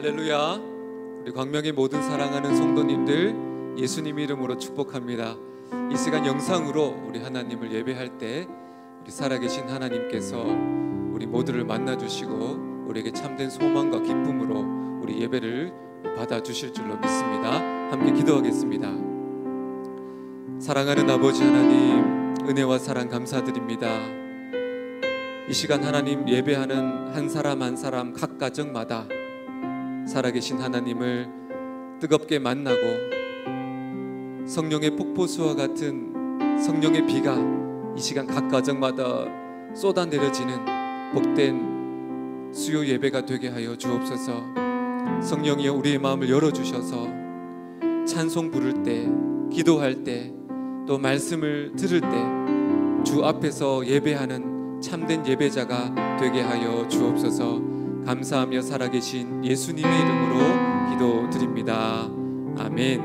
할렐루야. 우리 광명의 모든 사랑하는 성도님들 예수님 이름으로 축복합니다. 이 시간 영상으로 우리 하나님을 예배할 때 우리 살아계신 하나님께서 우리 모두를 만나주시고 우리에게 참된 소망과 기쁨으로 우리 예배를 받아주실 줄로 믿습니다. 함께 기도하겠습니다. 사랑하는 아버지 하나님, 은혜와 사랑 감사드립니다. 이 시간 하나님 예배하는 한 사람 한 사람 각 가정마다 살아계신 하나님을 뜨겁게 만나고 성령의 폭포수와 같은 성령의 비가 이 시간 각 가정마다 쏟아내려지는 복된 수요 예배가 되게 하여 주옵소서. 성령이여 우리의 마음을 열어주셔서 찬송 부를 때, 기도할 때, 또 말씀을 들을 때 주 앞에서 예배하는 참된 예배자가 되게 하여 주옵소서. 감사하며 살아계신 예수님의 이름으로 기도드립니다. 아멘.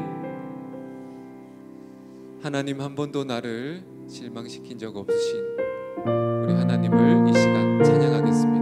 하나님 한 번도 나를 실망시킨 적 없으신 우리 하나님을 이 시간 찬양하겠습니다.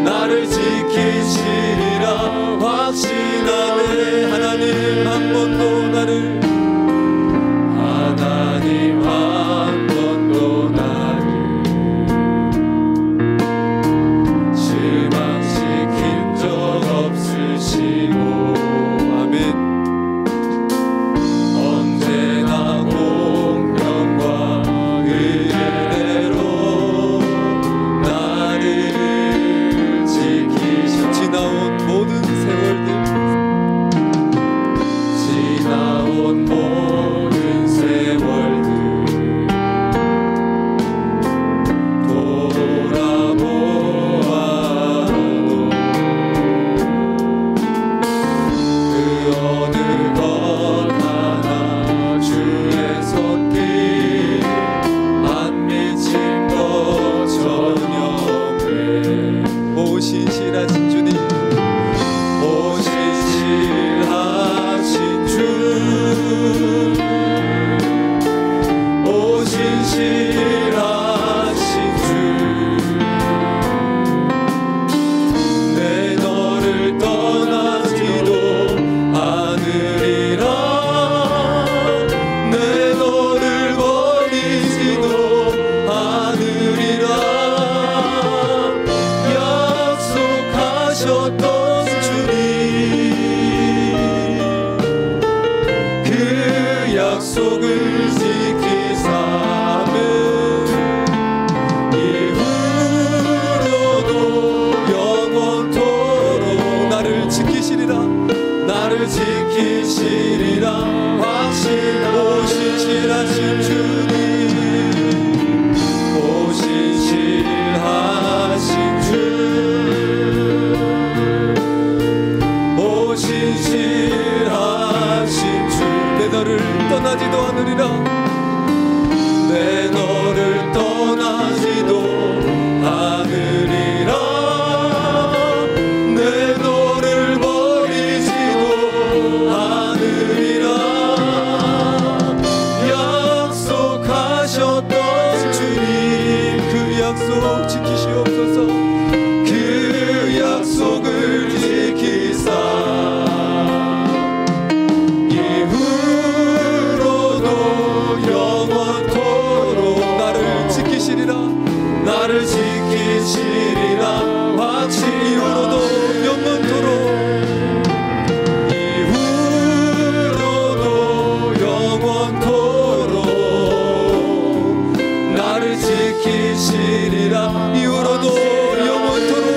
나를 지키시리라 확신하네. 하나님 한 번도 나를 실망시킨 적 없으시고 아멘. 언제나 공평과 은혜로 나를 지나온 모든 세월들 지키시리라. 나를 지키시리라 확신하신 주님 오신실하신 주 오신실하신 주 내 너를 떠나지도 않으리라 내 너를 떠나지도 않으리라 내 너를 버리지도 않으리라 약속하셨던 주님 그 약속 지키시옵소서 그 약속을 지키사 이후로도 영원토록 나를 지키시리라 나를 지키시리라 확신 이후로도 영원토록 이후로도 영원토록 나를 지키시리라 이후로도 영원토록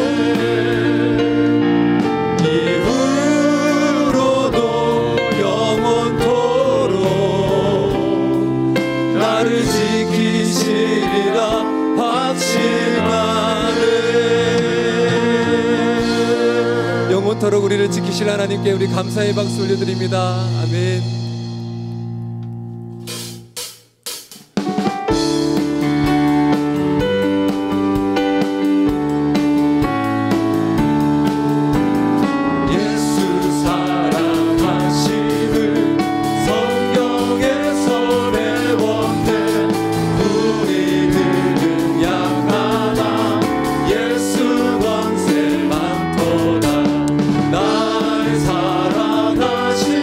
이후로도 영원토록 나를 지키시리라 확신하네 영원토록 우리를 지키실 하나님께 우리 감사의 박수 올려드립니다. 아멘. 날 사랑하신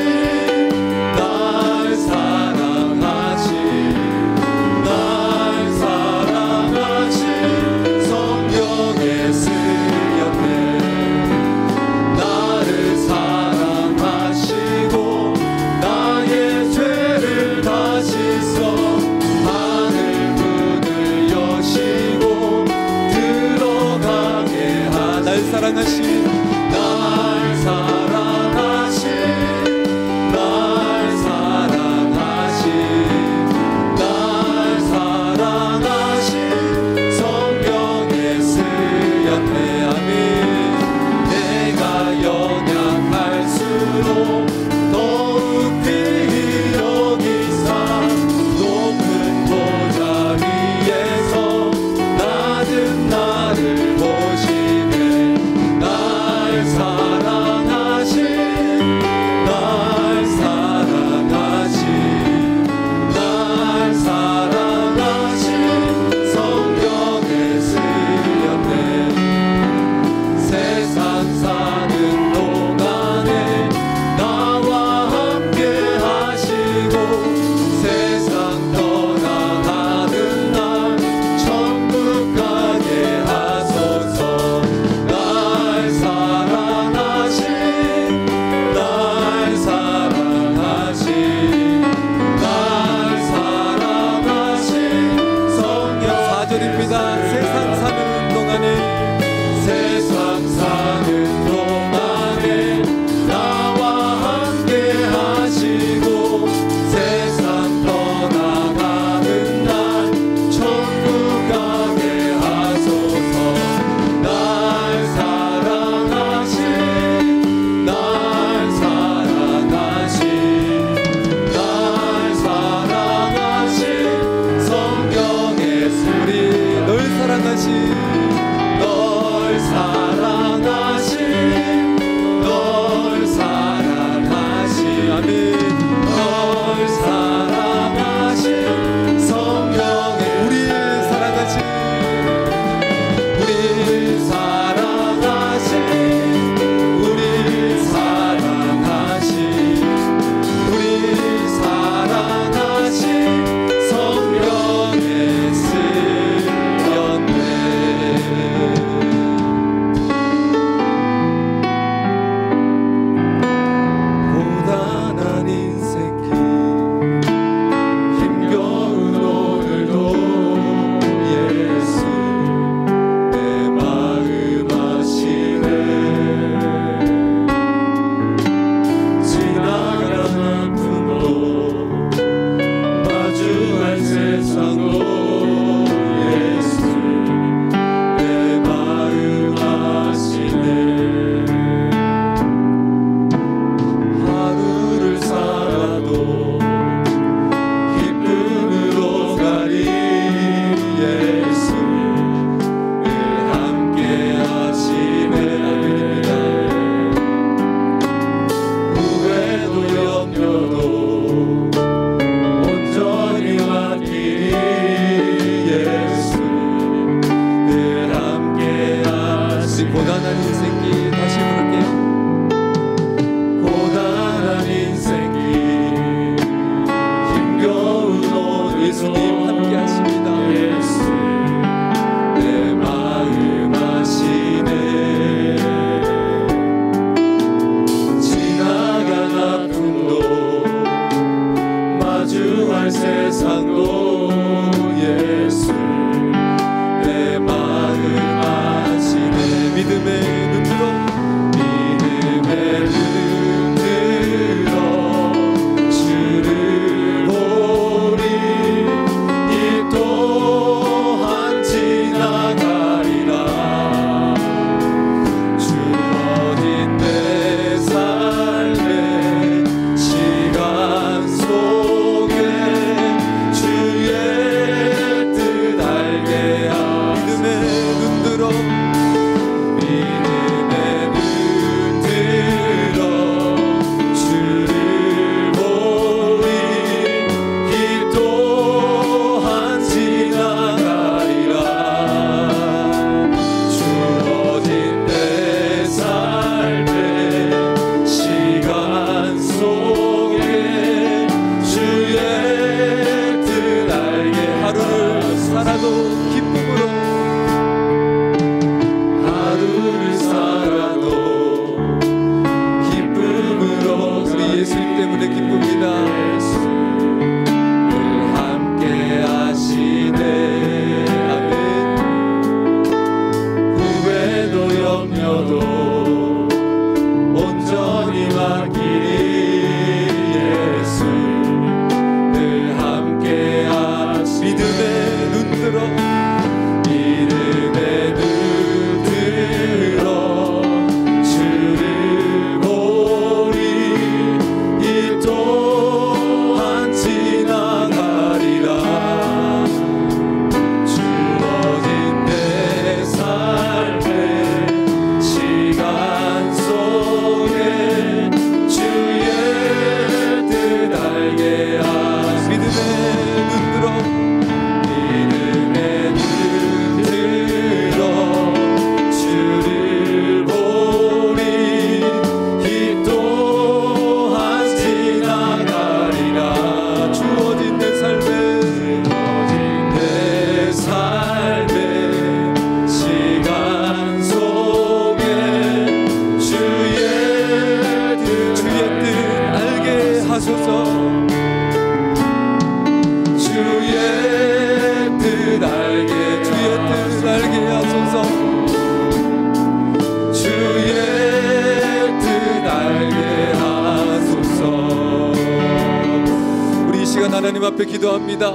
하나님 앞에 기도합니다.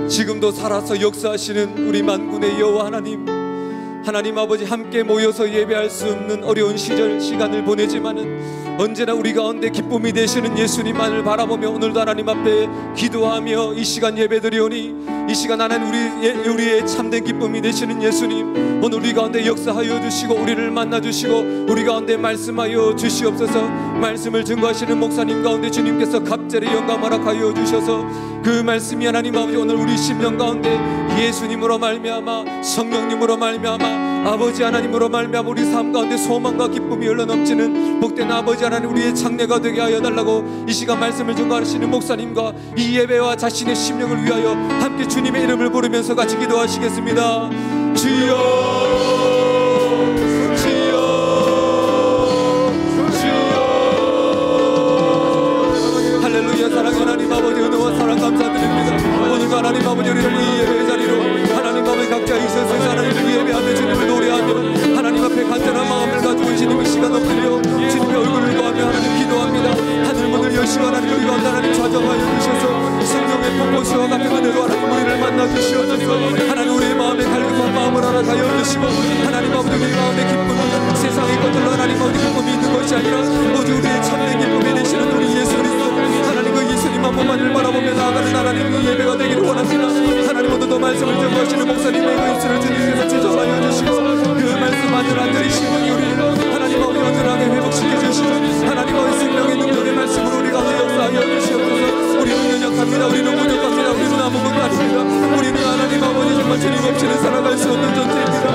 지금도 살아서 역사하시는 우리 만군의 여호와 하나님, 하나님 아버지, 함께 모여서 예배할 수 없는 어려운 시간을 보내지만은 언제나 우리 가운데 기쁨이 되시는 예수님만을 바라보며 오늘도 하나님 앞에 기도하며 이 시간 예배드리오니, 이 시간 하나님 우리의 참된 기쁨이 되시는 예수님, 오늘 우리 가운데 역사하여 주시고 우리를 만나 주시고 우리 가운데 말씀하여 주시옵소서. 말씀을 증거하시는 목사님 가운데 주님께서 갑절의 영감 허락하여 주셔서 그 말씀이 하나님 아버지 오늘 우리 심령 가운데 예수님으로 말미암아, 성령님으로 말미암아, 아버지 하나님으로 말미암아 우리 삶 가운데 소망과 기쁨이 흘러넘치는 복된 아버지 하나님 우리의 장래가 되게 하여 달라고 이 시간 말씀을 증거하시는 목사님과 이 예배와 자신의 심령을 위하여 함께 주님의 이름을 부르면서 같이 기도하시겠습니다. 주여, 주여, 주여. 할렐루야. 사랑하는 하나님 아버지, 은혜와 사랑 감사드립니다. 오늘도 하나님 아버지 우리를 이 예배 자리로 하나님 아버지 각자 있어서 하나님을 예배하며 주님을 노래하며 하나님 앞에 간절한 마음을 가지고 주님의 시간 엎드려 주님의 얼굴을 보하며 하나님 기도합니다. 하늘 문을 여시고 하나님 우리 가운데 하나님 좌정하여 주셔서 성령의 폭포수와 같은 은혜로 하나님 우리를 만나 주시옵소서. 하나님 우리의 마음에 갈급한 마음을 허락하여 주시고 하나님 아버지 우리 가운데 기쁨은 세상의 것들로 하나님 아버지 기쁨이 있는 것이 아니라 오직 우리의 참된 기쁨이 되시는 우리 예수 그리스도 하나님 그 예수님 한 분만을 바라보며 나아가는 하나님 이 예배가 되기를 원합니다. 하나님 오늘도 말씀을 전하시는 목사님의 그 입술을 주님께서 지정하여 주시고 그 말씀 안을 안전히 심은 우리 하나님 아버지 온전하게 회복시켜 주시고 하나님 아버지 생명의 능력의 말씀으로 우리 가운데 역사하여 주시옵소서. 우리는 연약합니다. 우리는 부족합니다. 우리는 아무것도 아닙니다. 우리는 하나님 아버지 정말 주님 없이는 살아갈 수 없는 존재입니다.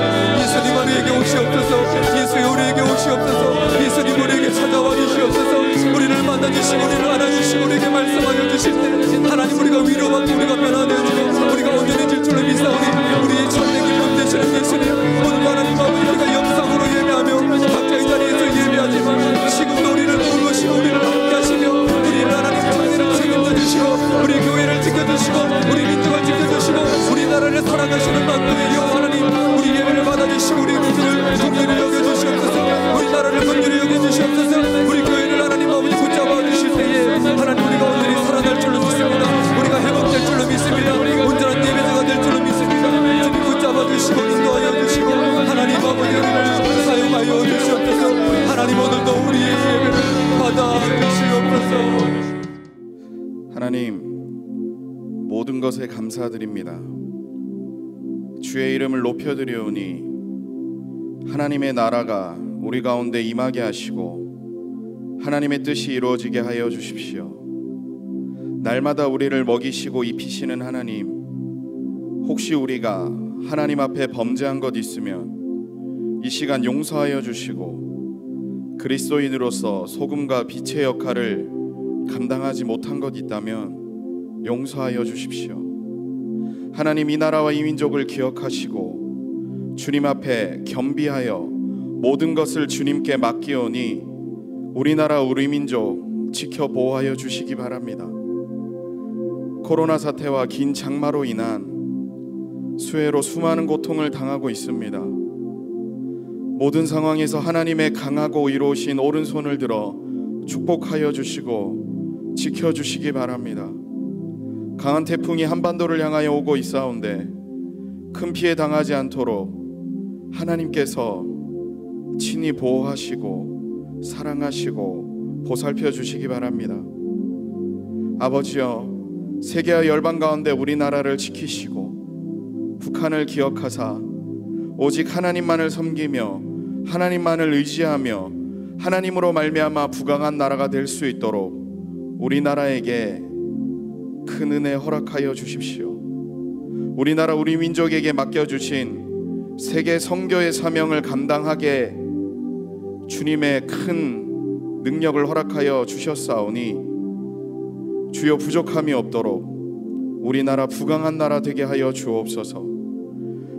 예수님 우리에게 오시옵소서. 예수여 우리에게 오시옵소서. 예수님 우리에게 찾아와 주시옵소서. 우리를 만나 주시고 우리를 안아주시고 우리에게 말씀하여 주실 때 하나님 우리가 위로받고 우리가 변화되어지고 우리가 온전해질 줄로 믿사오니 우리의 참된 기쁨 되시는 예수님, 오늘도 하나님 아버지 우리가 영상으로 예배하며 각자의 자리에서 예배하지만 지금도 우리를 부르시고 우리를 함께 하시며 우리를 하나님 참되는 책임져 주시고 우리 교회를 지켜주시고 우리 민족을 지켜주시고 우리나라를 사랑하시는 만군의 여호와 하나님, 우리 예배를 받아주시고 우리 민족을 긍휼히 여겨주시옵소서. 우리나라를 긍휼히 여겨주시옵소서. 우리 교회를 하나님 아버지 붙잡아 주실 때에 하나님 우리가 온전히 살아날 줄로 믿습니다. 우리가 회복될 줄로 믿습니다. 온전한 예배자가 될 줄로 믿습니다. 주님 붙잡아 주시고 인도하여 주시고 하나님 아버지 우리를 사용하여 주시옵소서. 하나님 오늘도 우리의 예배를 받아 주시옵소서. 하나님, 모든 것에 감사드립니다. 주의 이름을 높여드리오니 하나님의 나라가 우리 가운데 임하게 하시고 하나님의 뜻이 이루어지게 하여 주십시오. 날마다 우리를 먹이시고 입히시는 하나님, 혹시 우리가 하나님 앞에 범죄한 것 있으면 이 시간 용서하여 주시고 그리스도인으로서 소금과 빛의 역할을 감당하지 못한 것 있다면 용서하여 주십시오. 하나님, 이 나라와 이 민족을 기억하시고 주님 앞에 겸비하여 모든 것을 주님께 맡기오니 우리나라 우리 민족 지켜 보호하여 주시기 바랍니다. 코로나 사태와 긴 장마로 인한 수해로 수많은 고통을 당하고 있습니다. 모든 상황에서 하나님의 강하고 의로우신 오른손을 들어 축복하여 주시고 지켜주시기 바랍니다. 강한 태풍이 한반도를 향하여 오고 있사온데 큰 피해 당하지 않도록 하나님께서 친히 보호하시고 사랑하시고 보살펴 주시기 바랍니다. 아버지여, 세계와 열방 가운데 우리나라를 지키시고 북한을 기억하사 오직 하나님만을 섬기며 하나님만을 의지하며 하나님으로 말미암아 부강한 나라가 될 수 있도록 우리나라에게 큰 은혜 허락하여 주십시오. 우리나라 우리 민족에게 맡겨주신 세계 선교의 사명을 감당하게 주님의 큰 능력을 허락하여 주셨사오니 주여, 부족함이 없도록 우리나라 부강한 나라 되게 하여 주옵소서.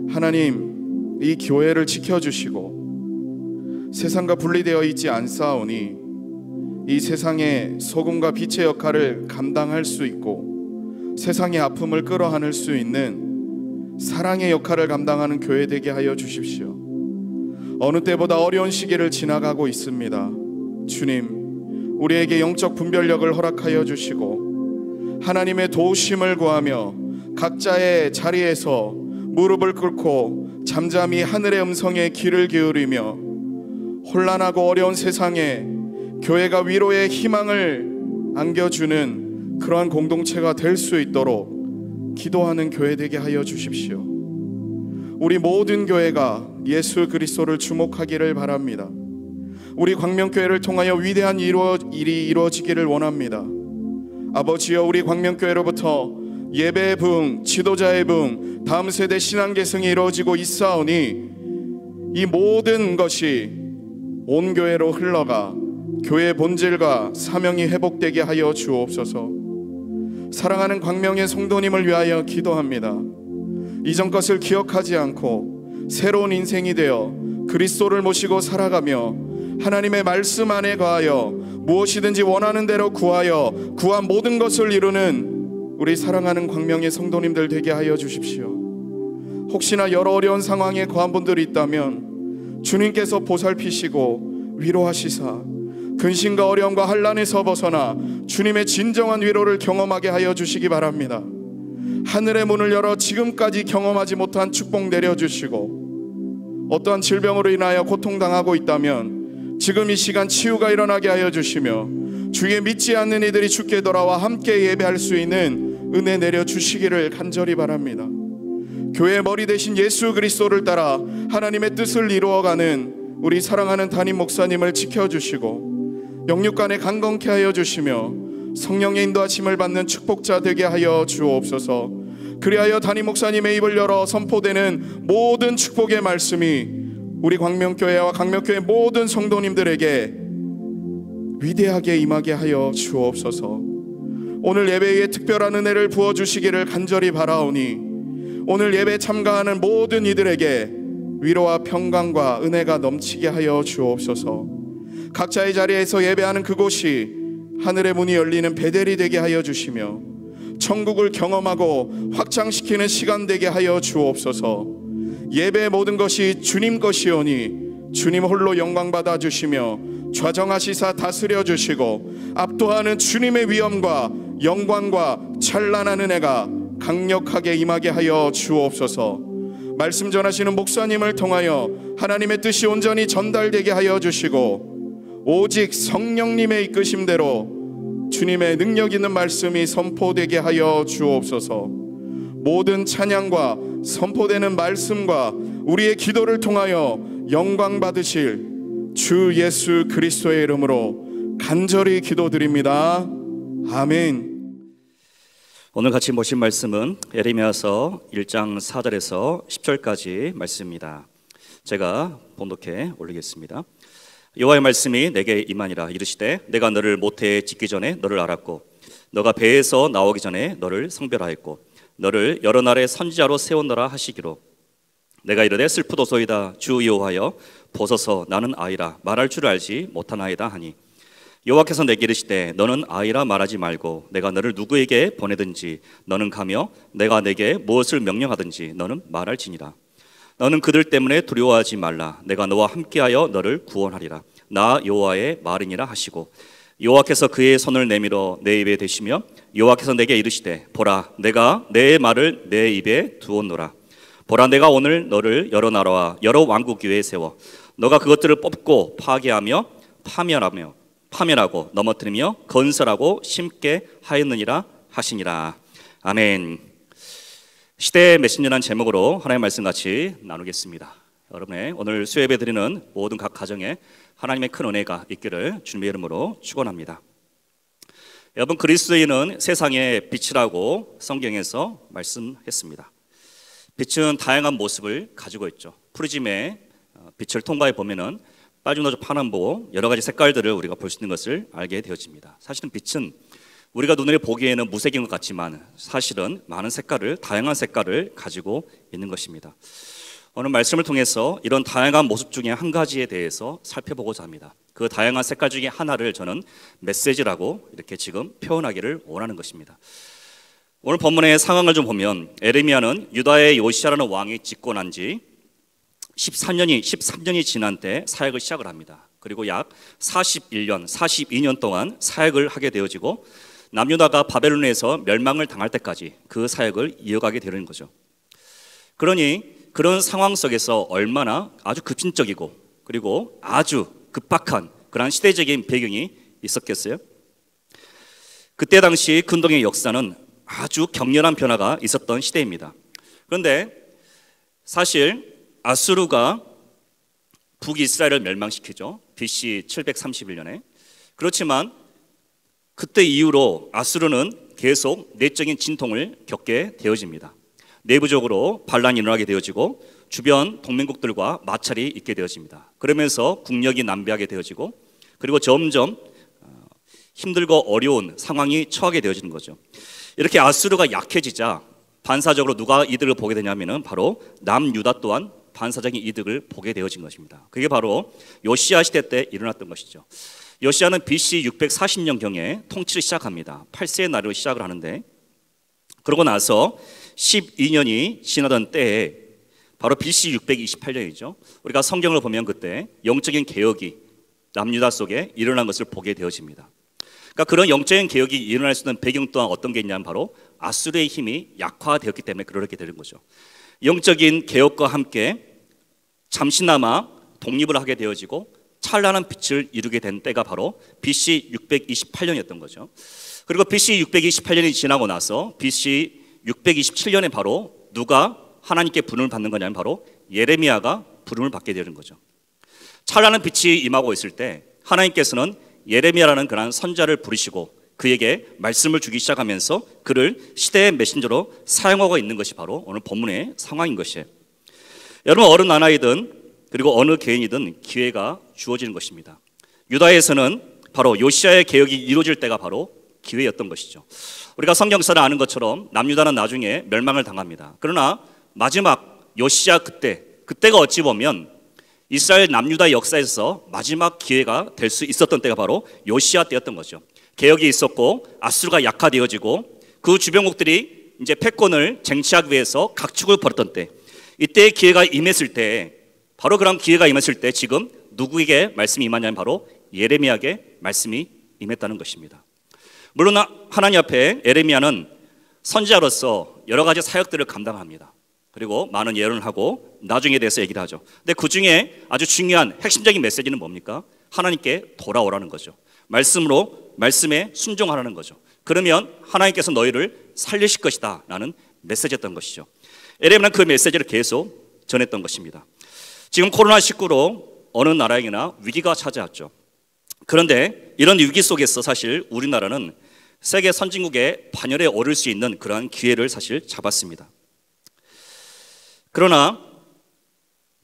하나님, 이 교회를 지켜주시고 세상과 분리되어 있지 않사오니 이 세상에 소금과 빛의 역할을 감당할 수 있고 세상의 아픔을 끌어안을 수 있는 사랑의 역할을 감당하는 교회 되게 하여 주십시오. 어느 때보다 어려운 시기를 지나가고 있습니다. 주님, 우리에게 영적 분별력을 허락하여 주시고 하나님의 도우심을 구하며 각자의 자리에서 무릎을 꿇고 잠잠히 하늘의 음성에 귀를 기울이며 혼란하고 어려운 세상에 교회가 위로의 희망을 안겨주는 그러한 공동체가 될 수 있도록 기도하는 교회 되게 하여 주십시오. 우리 모든 교회가 예수 그리스도를 주목하기를 바랍니다. 우리 광명교회를 통하여 위대한 일이 이루어지기를 원합니다. 아버지여, 우리 광명교회로부터 예배의 부흥, 지도자의 부흥, 다음 세대 신앙 계승이 이루어지고 있사오니 이 모든 것이 온 교회로 흘러가 교회의 본질과 사명이 회복되게 하여 주옵소서. 사랑하는 광명의 성도님을 위하여 기도합니다. 이전 것을 기억하지 않고 새로운 인생이 되어 그리스도를 모시고 살아가며 하나님의 말씀 안에 거하여 무엇이든지 원하는 대로 구하여 구한 모든 것을 이루는 우리 사랑하는 광명의 성도님들 되게 하여 주십시오. 혹시나 여러 어려운 상황에 거한 분들이 있다면 주님께서 보살피시고 위로하시사 근심과 어려움과 환난에서 벗어나 주님의 진정한 위로를 경험하게 하여 주시기 바랍니다. 하늘의 문을 열어 지금까지 경험하지 못한 축복 내려주시고, 어떠한 질병으로 인하여 고통당하고 있다면 지금 이 시간 치유가 일어나게 하여 주시며, 주의 믿지 않는 이들이 주께 돌아와 함께 예배할 수 있는 은혜 내려주시기를 간절히 바랍니다. 교회의 머리 대신 예수 그리스도를 따라 하나님의 뜻을 이루어가는 우리 사랑하는 담임 목사님을 지켜주시고 영육간에 강건케 하여 주시며 성령의 인도하심을 받는 축복자 되게 하여 주옵소서. 그리하여 담임 목사님의 입을 열어 선포되는 모든 축복의 말씀이 우리 광명교회와 광명교회 모든 성도님들에게 위대하게 임하게 하여 주옵소서. 오늘 예배에 특별한 은혜를 부어주시기를 간절히 바라오니 오늘 예배에 참가하는 모든 이들에게 위로와 평강과 은혜가 넘치게 하여 주옵소서. 각자의 자리에서 예배하는 그곳이 하늘의 문이 열리는 베델이 되게 하여 주시며 천국을 경험하고 확장시키는 시간 되게 하여 주옵소서. 예배의 모든 것이 주님 것이오니 주님 홀로 영광 받아 주시며 좌정하시사 다스려 주시고 압도하는 주님의 위엄과 영광과 찬란한 은혜가 강력하게 임하게 하여 주옵소서. 말씀 전하시는 목사님을 통하여 하나님의 뜻이 온전히 전달되게 하여 주시고 오직 성령님의 이끄심대로 주님의 능력 있는 말씀이 선포되게 하여 주옵소서. 모든 찬양과 선포되는 말씀과 우리의 기도를 통하여 영광 받으실 주 예수 그리스도의 이름으로 간절히 기도드립니다. 아멘. 오늘 같이 보신 말씀은 예레미야서 1장 4절에서 10절까지 말씀입니다. 제가 본독해 올리겠습니다. 여호와의 말씀이 내게 임하니라. 이르시되 내가 너를 모태에 짓기 전에 너를 알았고 너가 배에서 나오기 전에 너를 성별하였고 너를 여러 날의 선지자로 세웠노라 하시기로 내가 이르되 슬프도소이다. 주 여호와여 보소서 나는 아이라 말할 줄 알지 못하나이다 하니 여호와께서 내게 이르시되 너는 아이라 말하지 말고 내가 너를 누구에게 보내든지 너는 가며 내가 내게 무엇을 명령하든지 너는 말할지니라. 너는 그들 때문에 두려워하지 말라. 내가 너와 함께하여 너를 구원하리라. 나 여호와의 말이니라 하시고 여호와께서 그의 손을 내밀어 내 입에 대시며 여호와께서 내게 이르시되 보라 내가 내 말을 내 입에 두었노라. 보라 내가 오늘 너를 여러 나라와 여러 왕국 위에 세워 너가 그것들을 뽑고 파괴하며 파멸하고 넘어뜨리며 건설하고 심게 하였느니라 하시니라. 아멘. 시대의 메신저라는 제목으로 하나님의 말씀 같이 나누겠습니다. 여러분의 오늘 수요예배 드리는 모든 각 가정에 하나님의 큰 은혜가 있기를 주님의 이름으로 축원합니다. 여러분, 그리스도인은 세상의 빛이라고 성경에서 말씀했습니다. 빛은 다양한 모습을 가지고 있죠. 프리즘의 빛을 통과해 보면은 빨주노조 파남보 여러 가지 색깔들을 우리가 볼 수 있는 것을 알게 되어집니다. 사실은 빛은 우리가 눈에 보기에는 무색인 것 같지만 사실은 많은 색깔을, 다양한 색깔을 가지고 있는 것입니다. 오늘 말씀을 통해서 이런 다양한 모습 중에 한 가지에 대해서 살펴보고자 합니다. 그 다양한 색깔 중에 하나를 저는 메시지라고 이렇게 지금 표현하기를 원하는 것입니다. 오늘 본문의 상황을 좀 보면 에레미야는 유다의 요시야라는 왕이 집권한 지 13년이 지난 때 사역을 시작을 합니다. 그리고 약 42년 동안 사역을 하게 되어지고 남유다가 바벨론에서 멸망을 당할 때까지 그 사역을 이어가게 되는 거죠. 그러니 그런 상황 속에서 얼마나 아주 급진적이고 그리고 아주 급박한 그러한 시대적인 배경이 있었겠어요? 그때 당시 근동의 역사는 아주 격렬한 변화가 있었던 시대입니다. 그런데 사실 아수르가 북이스라엘을 멸망시키죠. BC 731년에. 그렇지만 그때 이후로 아수르는 계속 내적인 진통을 겪게 되어집니다. 내부적으로 반란이 일어나게 되어지고 주변 동맹국들과 마찰이 있게 되어집니다. 그러면서 국력이 남배하게 되어지고 그리고 점점 힘들고 어려운 상황이 처하게 되어지는 거죠. 이렇게 아수르가 약해지자 반사적으로 누가 이득을 보게 되냐면은 바로 남유다 또한 반사적인 이득을 보게 되어진 것입니다. 그게 바로 요시야 시대 때 일어났던 것이죠. 요시야는 BC 640년경에 통치를 시작합니다. 8세의 나라로 시작을 하는데 그러고 나서 12년이 지나던 때에 바로 BC 628년이죠. 우리가 성경을 보면 그때 영적인 개혁이 남유다 속에 일어난 것을 보게 되어집니다. 그러니까 그런 영적인 개혁이 일어날 수 있는 배경 또한 어떤 게 있냐면 바로 아수르의 힘이 약화되었기 때문에 그렇게 되는 거죠. 영적인 개혁과 함께 잠시나마 독립을 하게 되어지고 찬란한 빛을 이루게 된 때가 바로 BC 628년이었던 거죠. 그리고 BC 628년이 지나고 나서 BC 627년에 바로 누가 하나님께 부름을 받는 거냐면 바로 예레미야가 부름을 받게 되는 거죠. 찬란한 빛이 임하고 있을 때 하나님께서는 예레미야라는 그런 선자를 부르시고 그에게 말씀을 주기 시작하면서 그를 시대의 메신저로 사용하고 있는 것이 바로 오늘 본문의 상황인 것이에요. 여러분, 어느 나라이든 그리고 어느 개인이든 기회가 주어지는 것입니다. 유다에서는 바로 요시야의 개혁이 이루어질 때가 바로 기회였던 것이죠. 우리가 성경사를 아는 것처럼 남유다는 나중에 멸망을 당합니다. 그러나 마지막 요시야 그때가 어찌 보면 이스라엘 남유다 역사에서 마지막 기회가 될 수 있었던 때가 바로 요시야 때였던 거죠. 개혁이 있었고 아수르가 약화되어지고 그 주변국들이 이제 패권을 쟁취하기 위해서 각축을 벌였던 때, 이때의 기회가 임했을 때, 바로 그런 기회가 임했을 때 지금 누구에게 말씀이 임하냐면 바로 예레미야에게 말씀이 임했다는 것입니다. 물론 하나님 앞에 예레미야는 선지자로서 여러 가지 사역들을 감당합니다. 그리고 많은 예언을 하고 나중에 대해서 얘기를 하죠. 근데 그 중에 아주 중요한 핵심적인 메시지는 뭡니까? 하나님께 돌아오라는 거죠. 말씀에 순종하라는 거죠. 그러면 하나님께서 너희를 살리실 것이다 라는 메시지였던 것이죠. 예레미야는 그 메시지를 계속 전했던 것입니다. 지금 코로나19로 어느 나라에게나 위기가 찾아왔죠. 그런데 이런 위기 속에서 사실 우리나라는 세계 선진국의 반열에 오를 수 있는 그러한 기회를 사실 잡았습니다. 그러나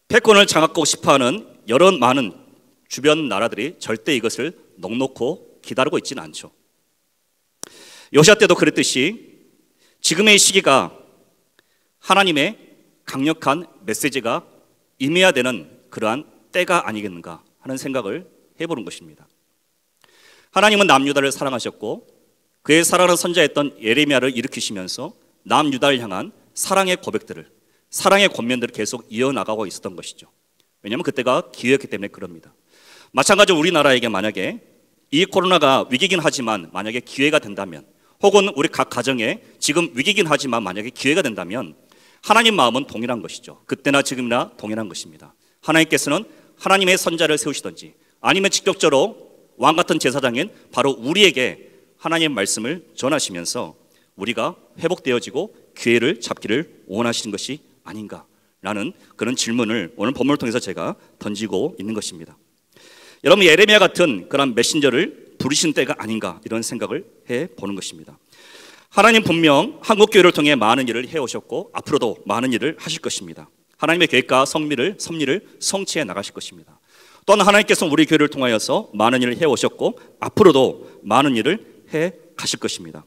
패권을 장악하고 싶어하는 여러 많은 주변 나라들이 절대 이것을 넉넉히 기다리고 있지는 않죠. 요시야 때도 그랬듯이 지금의 시기가 하나님의 강력한 메시지가 임해야 되는 그러한 때가 아니겠는가 하는 생각을 해보는 것입니다. 하나님은 남유다를 사랑하셨고 그의 사랑하는 선자였던 예레미야를 일으키시면서 남유다를 향한 사랑의 고백들을, 사랑의 권면들을 계속 이어나가고 있었던 것이죠. 왜냐하면 그때가 기회였기 때문에 그럽니다. 마찬가지로 우리나라에게 만약에 이 코로나가 위기긴 하지만 만약에 기회가 된다면, 혹은 우리 각 가정에 지금 위기긴 하지만 만약에 기회가 된다면 하나님 마음은 동일한 것이죠. 그때나 지금이나 동일한 것입니다. 하나님께서는 하나님의 선자를 세우시든지 아니면 직접적으로 왕같은 제사장인 바로 우리에게 하나님의 말씀을 전하시면서 우리가 회복되어지고 기회를 잡기를 원하시는 것이 아닌가라는 그런 질문을 오늘 본문을 통해서 제가 던지고 있는 것입니다. 여러분, 예레미야 같은 그런 메신저를 부르신 때가 아닌가 이런 생각을 해보는 것입니다. 하나님 분명 한국교회를 통해 많은 일을 해오셨고 앞으로도 많은 일을 하실 것입니다. 하나님의 계획과 섭리를 성취해 나가실 것입니다. 또한 하나님께서 우리 교회를 통하여서 많은 일을 해오셨고 앞으로도 많은 일을 해 가실 것입니다.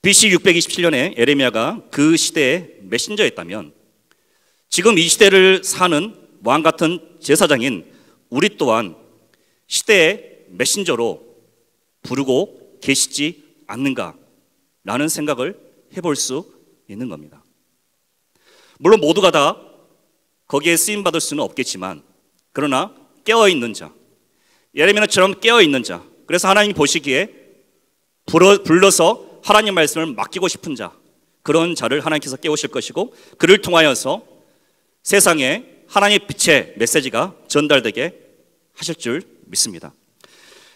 BC 627년에 예레미야가 그 시대의 메신저였다면 지금 이 시대를 사는 왕같은 제사장인 우리 또한 시대의 메신저로 부르고 계시지 않는가라는 생각을 해볼 수 있는 겁니다. 물론 모두가 다 거기에 쓰임받을 수는 없겠지만 그러나 깨어있는 자, 예레미야처럼 깨어있는 자, 그래서 하나님이 보시기에 불러서 하나님 말씀을 맡기고 싶은 자, 그런 자를 하나님께서 깨우실 것이고 그를 통하여서 세상에 하나님의 빛의 메시지가 전달되게 하실 줄 믿습니다.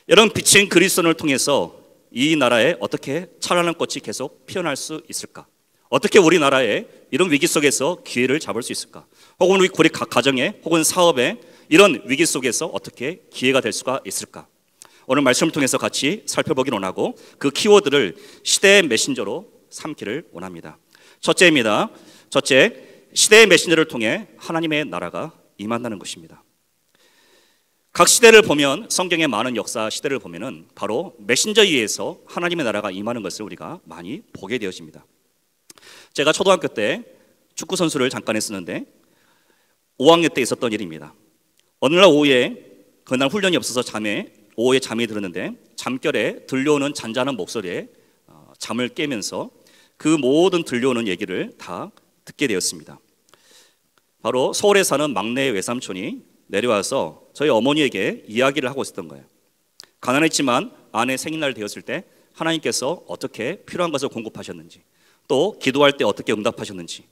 여러분, 빛인 그리스도를 통해서 이 나라에 어떻게 찬란한 꽃이 계속 피어날 수 있을까? 어떻게 우리나라에 이런 위기 속에서 기회를 잡을 수 있을까? 혹은 우리 각 가정에 혹은 사업에 이런 위기 속에서 어떻게 기회가 될 수가 있을까? 오늘 말씀을 통해서 같이 살펴보기를 원하고 그 키워드를 시대의 메신저로 삼기를 원합니다. 첫째입니다. 첫째, 시대의 메신저를 통해 하나님의 나라가 임한다는 것입니다. 각 시대를 보면, 성경의 많은 역사 시대를 보면은 바로 메신저에 의해서 하나님의 나라가 임하는 것을 우리가 많이 보게 되어집니다. 제가 초등학교 때 축구 선수를 잠깐 했었는데 5학년 때 있었던 일입니다. 어느 날 오후에, 그날 훈련이 없어서 오후에 잠이 들었는데 잠결에 들려오는 잔잔한 목소리에 잠을 깨면서 그 모든 들려오는 얘기를 다 듣게 되었습니다. 바로 서울에 사는 막내 외삼촌이 내려와서 저희 어머니에게 이야기를 하고 있었던 거예요. 가난했지만 아내 생일날 되었을 때 하나님께서 어떻게 필요한 것을 공급하셨는지, 또 기도할 때 어떻게 응답하셨는지,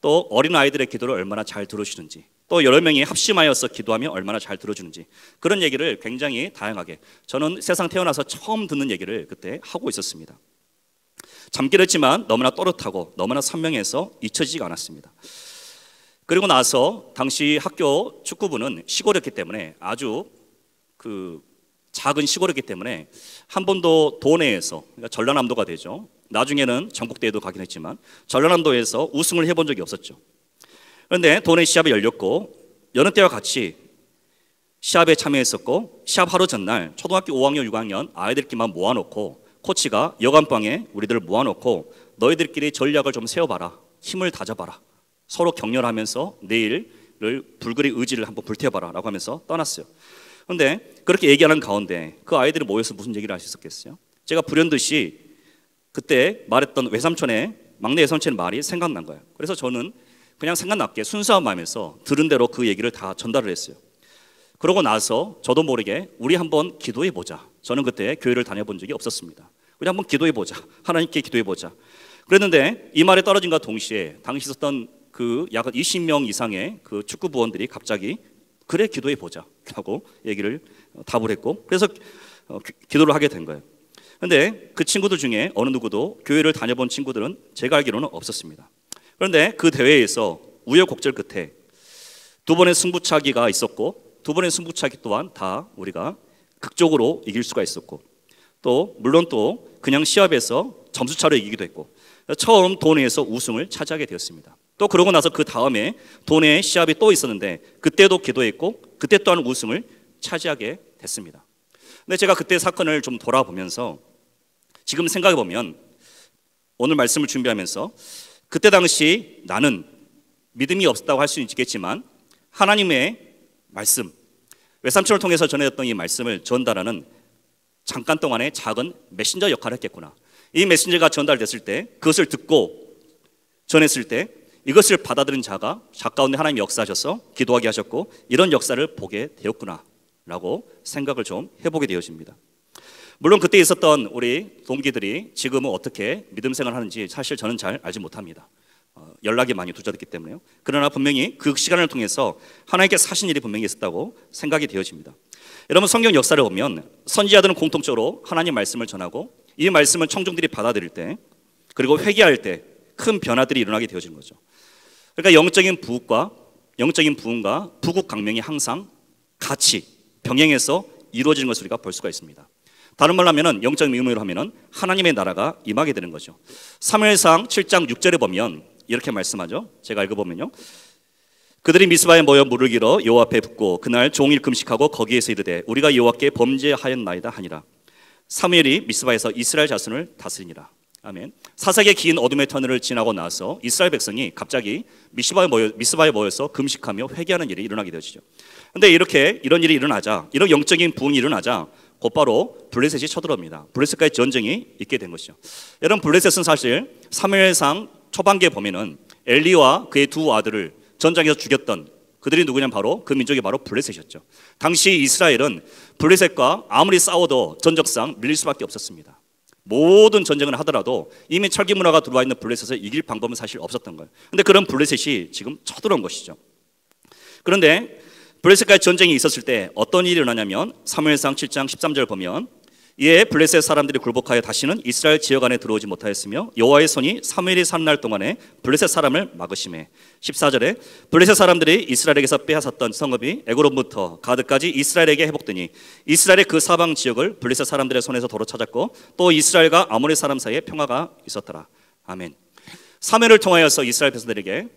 또 어린아이들의 기도를 얼마나 잘 들으시는지, 또 여러 명이 합심하여서 기도하면 얼마나 잘 들어주는지, 그런 얘기를 굉장히 다양하게, 저는 세상 태어나서 처음 듣는 얘기를 그때 하고 있었습니다. 잠결했지만 너무나 또렷하고 너무나 선명해서 잊혀지지가 않았습니다. 그리고 나서 당시 학교 축구부는 시골이었기 때문에, 아주 작은 시골이었기 때문에 한 번도 도내에서, 그러니까 전라남도가 되죠. 나중에는 전국대회도 가긴 했지만 전라남도에서 우승을 해본 적이 없었죠. 그런데 도내 시합이 열렸고 여느 때와 같이 시합에 참여했었고, 시합 하루 전날 초등학교 5학년, 6학년 아이들끼리만 모아놓고 코치가 여간방에 우리들을 모아놓고 너희들끼리 전략을 좀 세워봐라, 힘을 다져봐라, 서로 격려하면서 내일을 불그리 의지를 한번 불태워봐라 라고 하면서 떠났어요. 그런데 그렇게 얘기하는 가운데 그 아이들이 모여서 무슨 얘기를 할 수 있었겠어요? 제가 불현듯이 그때 말했던 막내 외삼촌의 말이 생각난 거예요. 그래서 저는 그냥 생각났게 순수한 마음에서 들은 대로 그 얘기를 다 전달을 했어요. 그러고 나서 저도 모르게 우리 한번 기도해 보자. 저는 그때 교회를 다녀본 적이 없었습니다. 우리 한번 기도해 보자. 하나님께 기도해 보자. 그랬는데 이 말에 떨어진과 동시에 당시 있었던 그 약 20명 이상의 그 축구 부원들이 갑자기 그래 기도해 보자 라고 얘기를 답을 했고, 그래서 기도를 하게 된 거예요. 그런데 그 친구들 중에 어느 누구도 교회를 다녀본 친구들은 제가 알기로는 없었습니다. 그런데 그 대회에서 우여곡절 끝에 두 번의 승부차기가 있었고, 두 번의 승부차기 또한 다 우리가 극적으로 이길 수가 있었고, 또 물론 또 그냥 시합에서 점수차로 이기기도 했고, 처음 도내에서 우승을 차지하게 되었습니다. 또 그러고 나서 그 다음에 도내 시합이 또 있었는데 그때도 기도했고 그때 또한 우승을 차지하게 됐습니다. 근데 제가 그때 사건을 좀 돌아보면서 지금 생각해 보면, 오늘 말씀을 준비하면서 그때 당시 나는 믿음이 없었다고 할 수는 있겠지만 하나님의 말씀, 외삼촌을 통해서 전해졌던 이 말씀을 전달하는 잠깐 동안의 작은 메신저 역할을 했겠구나. 이 메신저가 전달됐을 때, 그것을 듣고 전했을 때 이것을 받아들인 자가 가운데 하나님이 역사하셔서 기도하게 하셨고 이런 역사를 보게 되었구나 라고 생각을 좀 해보게 되어집니다. 물론 그때 있었던 우리 동기들이 지금은 어떻게 믿음 생활을 하는지 사실 저는 잘 알지 못합니다. 연락이 많이 두절됐기 때문에요. 그러나 분명히 그 시간을 통해서 하나님께서 하신 일이 분명히 있었다고 생각이 되어집니다. 여러분, 성경 역사를 보면 선지자들은 공통적으로 하나님 말씀을 전하고 이 말씀을 청중들이 받아들일 때, 그리고 회개할 때 큰 변화들이 일어나게 되어지는 거죠. 그러니까 영적인 부흥과 부국 강명이 항상 같이 병행해서 이루어지는 것을 우리가 볼 수가 있습니다. 다른 말로 하면은, 영적인 의미로 하면은 하나님의 나라가 임하게 되는 거죠. 사무엘상 7장 6절에 보면 이렇게 말씀하죠. 제가 읽어보면요, 그들이 미스바에 모여 물을 길어 여호와 앞에 붓고 그날 종일 금식하고 거기에서 이르되 우리가 여호와께 범죄하였나이다 하니라. 사무엘이 미스바에서 이스라엘 자손을 다스리니라. 아멘. 사색의 긴 어둠의 터널을 지나고 나서 이스라엘 백성이 갑자기 미스바에 모여서 금식하며 회개하는 일이 일어나게 되어지죠. 그런데 이런 일이 일어나자, 이런 영적인 부흥이 일어나자 곧바로 블레셋이 쳐들어옵니다. 블레셋과의 전쟁이 있게 된 것이죠. 여러분, 블레셋은 사실 사무엘상 초반기에 보면은 엘리와 그의 두 아들을 전장에서 죽였던 그들이 누구냐면 바로 그 민족이 바로 블레셋이었죠. 당시 이스라엘은 블레셋과 아무리 싸워도 전적상 밀릴 수밖에 없었습니다. 모든 전쟁을 하더라도 이미 철기 문화가 들어와 있는 블레셋을 이길 방법은 사실 없었던 거예요. 그런데 그런 블레셋이 지금 쳐들어온 것이죠. 그런데 블레셋과의 전쟁이 있었을 때 어떤 일이 일어나냐면 사무엘상 7장 13절 보면 이에 블레셋 사람들이 굴복하여 다시는 이스라엘 지역 안에 들어오지 못하였으며 여호와의 손이 사무엘이 사는 날 동안에 블레셋 사람을 막으심에 14절에 블레셋 사람들이 이스라엘에게서 빼앗았던 성읍이 에그론부터 가드까지 이스라엘에게 회복되니 이스라엘의 그 사방 지역을 블레셋 사람들의 손에서 도로 찾았고 또 이스라엘과 아모리 사람 사이에 평화가 있었더라. 아멘. 사무엘을 통하여서 이스라엘 백성들에게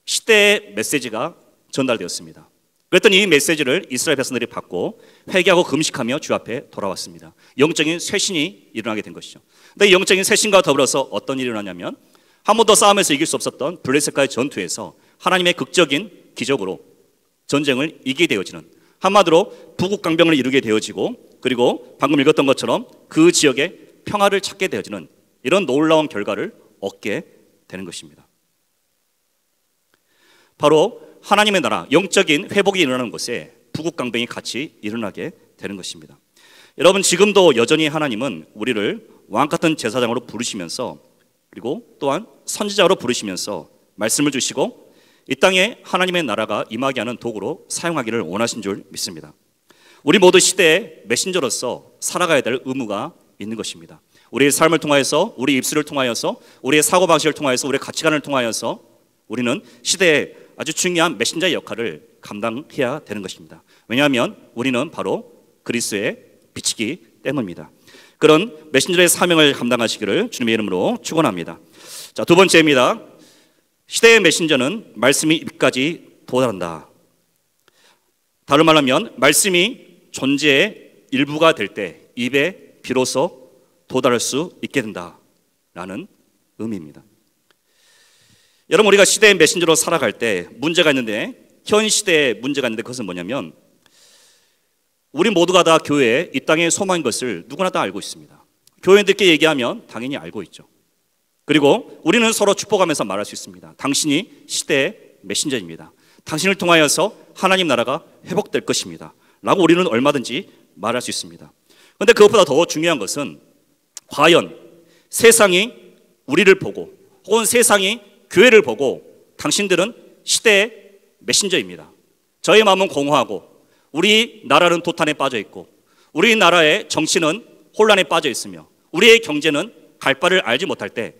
시대의 메시지가 전달되었습니다. 그랬더니 이 메시지를 이스라엘 백성들이 받고 회개하고 금식하며 주 앞에 돌아왔습니다. 영적인 쇄신이 일어나게 된 것이죠. 근데 이 영적인 쇄신과 더불어서 어떤 일이 일어나냐면 한 번도 싸움에서 이길 수 없었던 블레셋과의 전투에서 하나님의 극적인 기적으로 전쟁을 이기게 되어지는, 한마디로 부국강병을 이루게 되어지고, 그리고 방금 읽었던 것처럼 그 지역에 평화를 찾게 되어지는 이런 놀라운 결과를 얻게 되는 것입니다. 바로 하나님의 나라, 영적인 회복이 일어나는 곳에 부국강병이 같이 일어나게 되는 것입니다. 여러분, 지금도 여전히 하나님은 우리를 왕같은 제사장으로 부르시면서, 그리고 또한 선지자로 부르시면서 말씀을 주시고 이 땅에 하나님의 나라가 임하게 하는 도구로 사용하기를 원하신 줄 믿습니다. 우리 모두 시대의 메신저로서 살아가야 될 의무가 있는 것입니다. 우리의 삶을 통하여서, 우리 입술을 통하여서, 우리의 사고방식을 통하여서, 우리의 가치관을 통하여서 우리는 시대의 아주 중요한 메신저의 역할을 감당해야 되는 것입니다. 왜냐하면 우리는 바로 그리스도의 빛이기 때문입니다. 그런 메신저의 사명을 감당하시기를 주님의 이름으로 축원합니다. 자, 두 번째입니다. 시대의 메신저는 말씀이 입까지 도달한다. 다른 말로 하면 말씀이 존재의 일부가 될 때 입에 비로소 도달할 수 있게 된다라는 의미입니다. 여러분, 우리가 시대의 메신저로 살아갈 때 문제가 있는데, 현 시대에 문제가 있는데 그것은 뭐냐면 우리 모두가 다 교회에 이 땅의 소망인 것을 누구나 다 알고 있습니다. 교회들끼리 얘기하면 당연히 알고 있죠. 그리고 우리는 서로 축복하면서 말할 수 있습니다. 당신이 시대의 메신저입니다. 당신을 통하여서 하나님 나라가 회복될 것입니다 라고 우리는 얼마든지 말할 수 있습니다. 그런데 그것보다 더 중요한 것은 과연 세상이 우리를 보고, 혹은 세상이 교회를 보고 당신들은 시대의 메신저입니다. 저희 마음은 공허하고 우리 나라는 도탄에 빠져 있고 우리 나라의 정치는 혼란에 빠져 있으며 우리의 경제는 갈 바를 알지 못할 때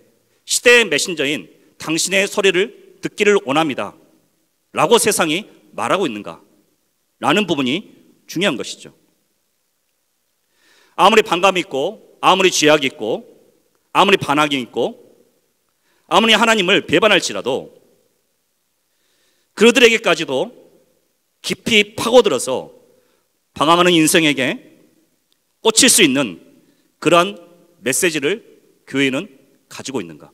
시대의 메신저인 당신의 소리를 듣기를 원합니다 라고 세상이 말하고 있는가 라는 부분이 중요한 것이죠. 아무리 반감이 있고, 아무리 죄악이 있고, 아무리 반항이 있고, 아무리 하나님을 배반할지라도 그들에게까지도 깊이 파고들어서 방황하는 인생에게 꽂힐 수 있는 그러한 메시지를 교회는 가지고 있는가?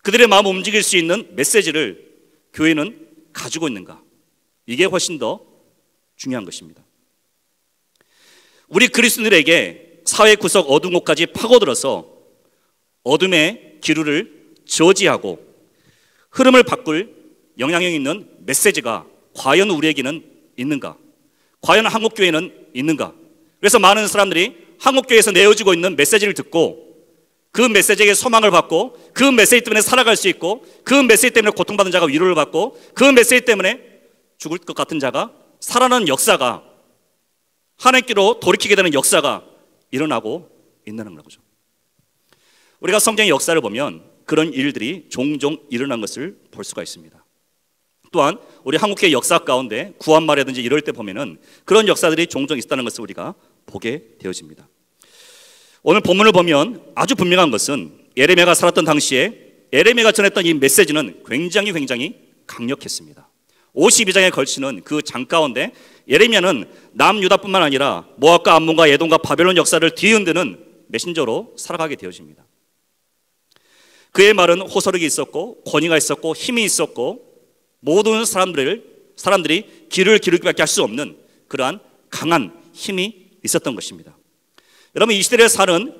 그들의 마음을 움직일 수 있는 메시지를 교회는 가지고 있는가? 이게 훨씬 더 중요한 것입니다. 우리 그리스도인들에게 사회 구석 어두운 곳까지 파고들어서 어둠의 기류를 저지하고 흐름을 바꿀 영향력 있는 메시지가 과연 우리에게는 있는가? 과연 한국교회는 있는가? 그래서 많은 사람들이 한국교회에서 내어지고 있는 메시지를 듣고 그 메시지에게 소망을 받고 그 메시지 때문에 살아갈 수 있고 그 메시지 때문에 고통받은 자가 위로를 받고 그 메시지 때문에 죽을 것 같은 자가 살아나는 역사가, 하나님께로 돌이키게 되는 역사가 일어나고 있는 거죠. 우리가 성경의 역사를 보면 그런 일들이 종종 일어난 것을 볼 수가 있습니다. 또한 우리 한국의 역사 가운데 구한말이라든지 이럴 때 보면은 그런 역사들이 종종 있다는 것을 우리가 보게 되어집니다. 오늘 본문을 보면 아주 분명한 것은 예레미야가 살았던 당시에 예레미야가 전했던 이 메시지는 굉장히 강력했습니다. 52장에 걸치는 그 장 가운데 예레미야는 남유다뿐만 아니라 모압과 암몬과 에돔과 바벨론 역사를 뒤흔드는 메신저로 살아가게 되어집니다. 그의 말은 호소력이 있었고 권위가 있었고 힘이 있었고 모든 사람들이 귀를 기울이기밖에 할 수 없는 그러한 강한 힘이 있었던 것입니다. 여러분, 이 시대를 사는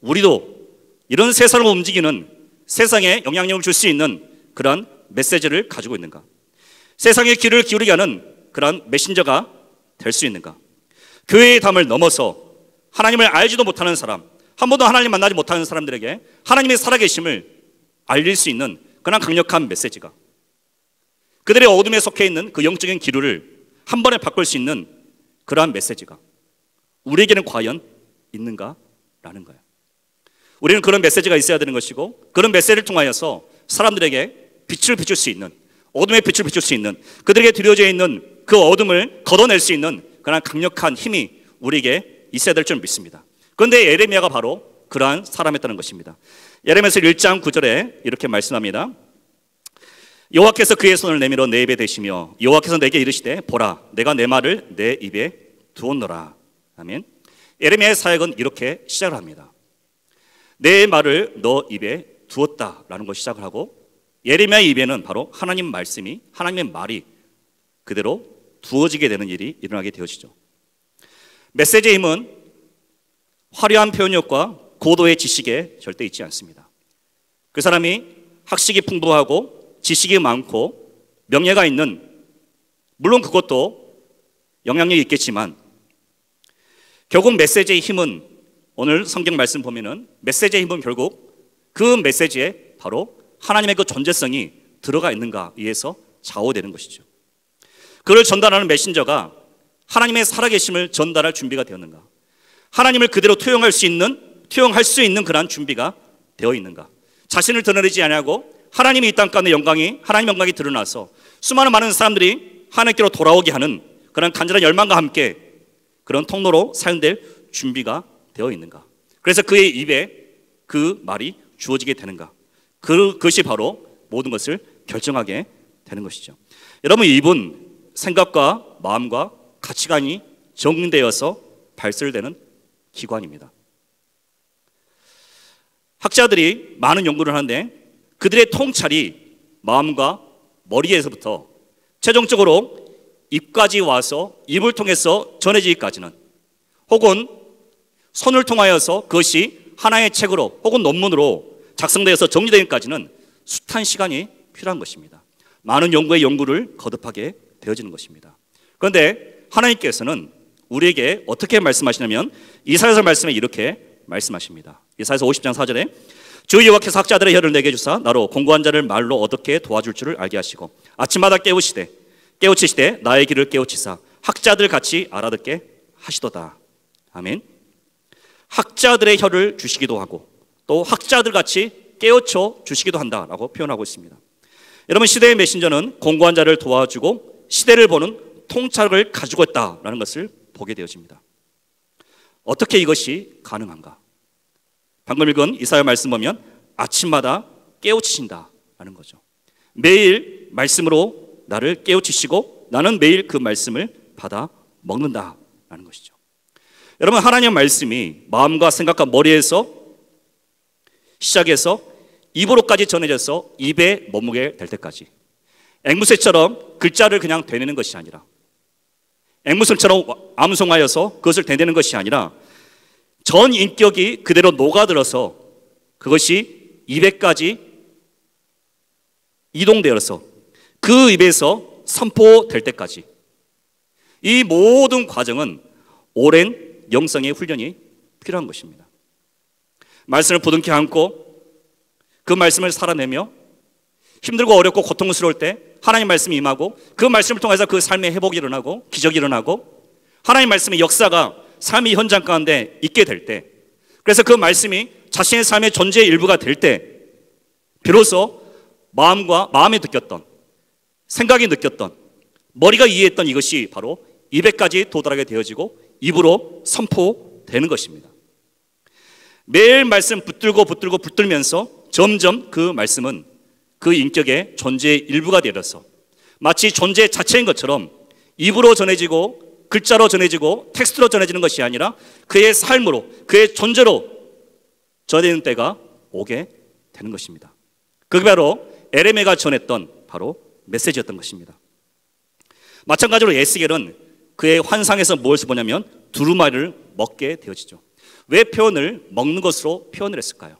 우리도 이런 세상을 움직이는, 세상에 영향력을 줄 수 있는 그러한 메시지를 가지고 있는가? 세상의 귀를 기울이게 하는 그러한 메신저가 될 수 있는가? 교회의 담을 넘어서 하나님을 알지도 못하는 사람, 한 번도 하나님 만나지 못하는 사람들에게 하나님의 살아계심을 알릴 수 있는 그런 강력한 메시지가, 그들의 어둠에 속해 있는 그 영적인 기류를 한 번에 바꿀 수 있는 그러한 메시지가 우리에게는 과연 있는가라는 거예요. 우리는 그런 메시지가 있어야 되는 것이고, 그런 메시지를 통하여서 사람들에게 빛을 비출 수 있는, 어둠에 빛을 비출 수 있는, 그들에게 드려져 있는 그 어둠을 걷어낼 수 있는 그런 강력한 힘이 우리에게 있어야 될 줄 믿습니다. 그런데 예레미야가 바로 그러한 사람이었다는 것입니다. 예레미야서 1장 9절에 이렇게 말씀합니다. 여호와께서 그의 손을 내밀어 내 입에 대시며 여호와께서 내게 이르시되 보라, 내가 내 말을 내 입에 두었노라. 아멘. 예레미야의 사역은 이렇게 시작을 합니다. 내 말을 너 입에 두었다라는 걸 시작을 하고, 예레미야의 입에는 바로 하나님 말씀이, 하나님의 말이 그대로 두어지게 되는 일이 일어나게 되어지죠. 메시지의 힘은 화려한 표현력과 고도의 지식에 절대 있지 않습니다. 그 사람이 학식이 풍부하고 지식이 많고 명예가 있는, 물론 그것도 영향력이 있겠지만, 결국 메시지의 힘은, 오늘 성경 말씀 보면은 메시지의 힘은 결국 그 메시지에 바로 하나님의 그 존재성이 들어가 있는가 의해서 좌우되는 것이죠. 그를 전달하는 메신저가 하나님의 살아계심을 전달할 준비가 되었는가, 하나님을 그대로 투영할 수 있는 그러한 준비가 되어 있는가, 자신을 드러내지 아니하고 하나님이 이 땅 가운데 하나님의 영광이 드러나서 수많은 많은 사람들이 하나님께로 돌아오게 하는 그런 간절한 열망과 함께 그런 통로로 사용될 준비가 되어 있는가, 그래서 그의 입에 그 말이 주어지게 되는가, 그것이 바로 모든 것을 결정하게 되는 것이죠. 여러분, 입은 생각과 마음과 가치관이 정리되어서 발설되는 기관입니다. 학자들이 많은 연구를 하는데 그들의 통찰이 마음과 머리에서부터 최종적으로 입까지 와서 입을 통해서 전해지기까지는, 혹은 손을 통하여서 그것이 하나의 책으로 혹은 논문으로 작성되어서 정리되기까지는 숱한 시간이 필요한 것입니다. 많은 연구를 거듭하게 되어지는 것입니다. 그런데 하나님께서는 우리에게 어떻게 말씀하시냐면 이사야서 말씀에 이렇게 말씀하십니다. 이사야서 50장 4절에 주 여호와께서 학자들의 혀를 내게 주사 나로 공고한 자를 말로 어떻게 도와줄 줄을 알게 하시고 아침마다 깨우치시되 나의 길을 깨우치사 학자들 같이 알아듣게 하시도다. 아멘. 학자들의 혀를 주시기도 하고 또 학자들 같이 깨우쳐 주시기도 한다라고 표현하고 있습니다. 여러분, 시대의 메신저는 공고한 자를 도와주고 시대를 보는 통찰을 가지고 있다라는 것을 보게 되어집니다. 어떻게 이것이 가능한가? 방금 읽은 이사야 말씀 보면 아침마다 깨우치신다라는 거죠. 매일 말씀으로 나를 깨우치시고 나는 매일 그 말씀을 받아 먹는다라는 것이죠. 여러분, 하나님의 말씀이 마음과 생각과 머리에서 시작해서 입으로까지 전해져서 입에 머무게 될 때까지, 앵무새처럼 글자를 그냥 되뇌는 것이 아니라, 앵무새처럼 암송하여서 그것을 되뇌는 것이 아니라 전 인격이 그대로 녹아들어서 그것이 입에까지 이동되어서 그 입에서 선포될 때까지, 이 모든 과정은 오랜 영성의 훈련이 필요한 것입니다. 말씀을 부둥켜 안고 그 말씀을 살아내며 힘들고 어렵고 고통스러울 때 하나님 말씀이 임하고 그 말씀을 통해서 그 삶의 회복이 일어나고 기적이 일어나고 하나님 말씀의 역사가 삶의 현장 가운데 있게 될 때, 그래서 그 말씀이 자신의 삶의 존재의 일부가 될 때 비로소 마음에 느꼈던, 생각이 느꼈던, 머리가 이해했던 이것이 바로 입에까지 도달하게 되어지고 입으로 선포되는 것입니다. 매일 말씀 붙들면서 점점 그 말씀은 그 인격의 존재의 일부가 되어서 마치 존재 자체인 것처럼 입으로 전해지고 글자로 전해지고 텍스트로 전해지는 것이 아니라 그의 삶으로, 그의 존재로 전해지는 때가 오게 되는 것입니다. 그게 바로 에레미야가 전했던 바로 메시지였던 것입니다. 마찬가지로 에스겔은 그의 환상에서 무엇을 보냐면 두루마리를 먹게 되어지죠. 왜 표현을 먹는 것으로 표현을 했을까요?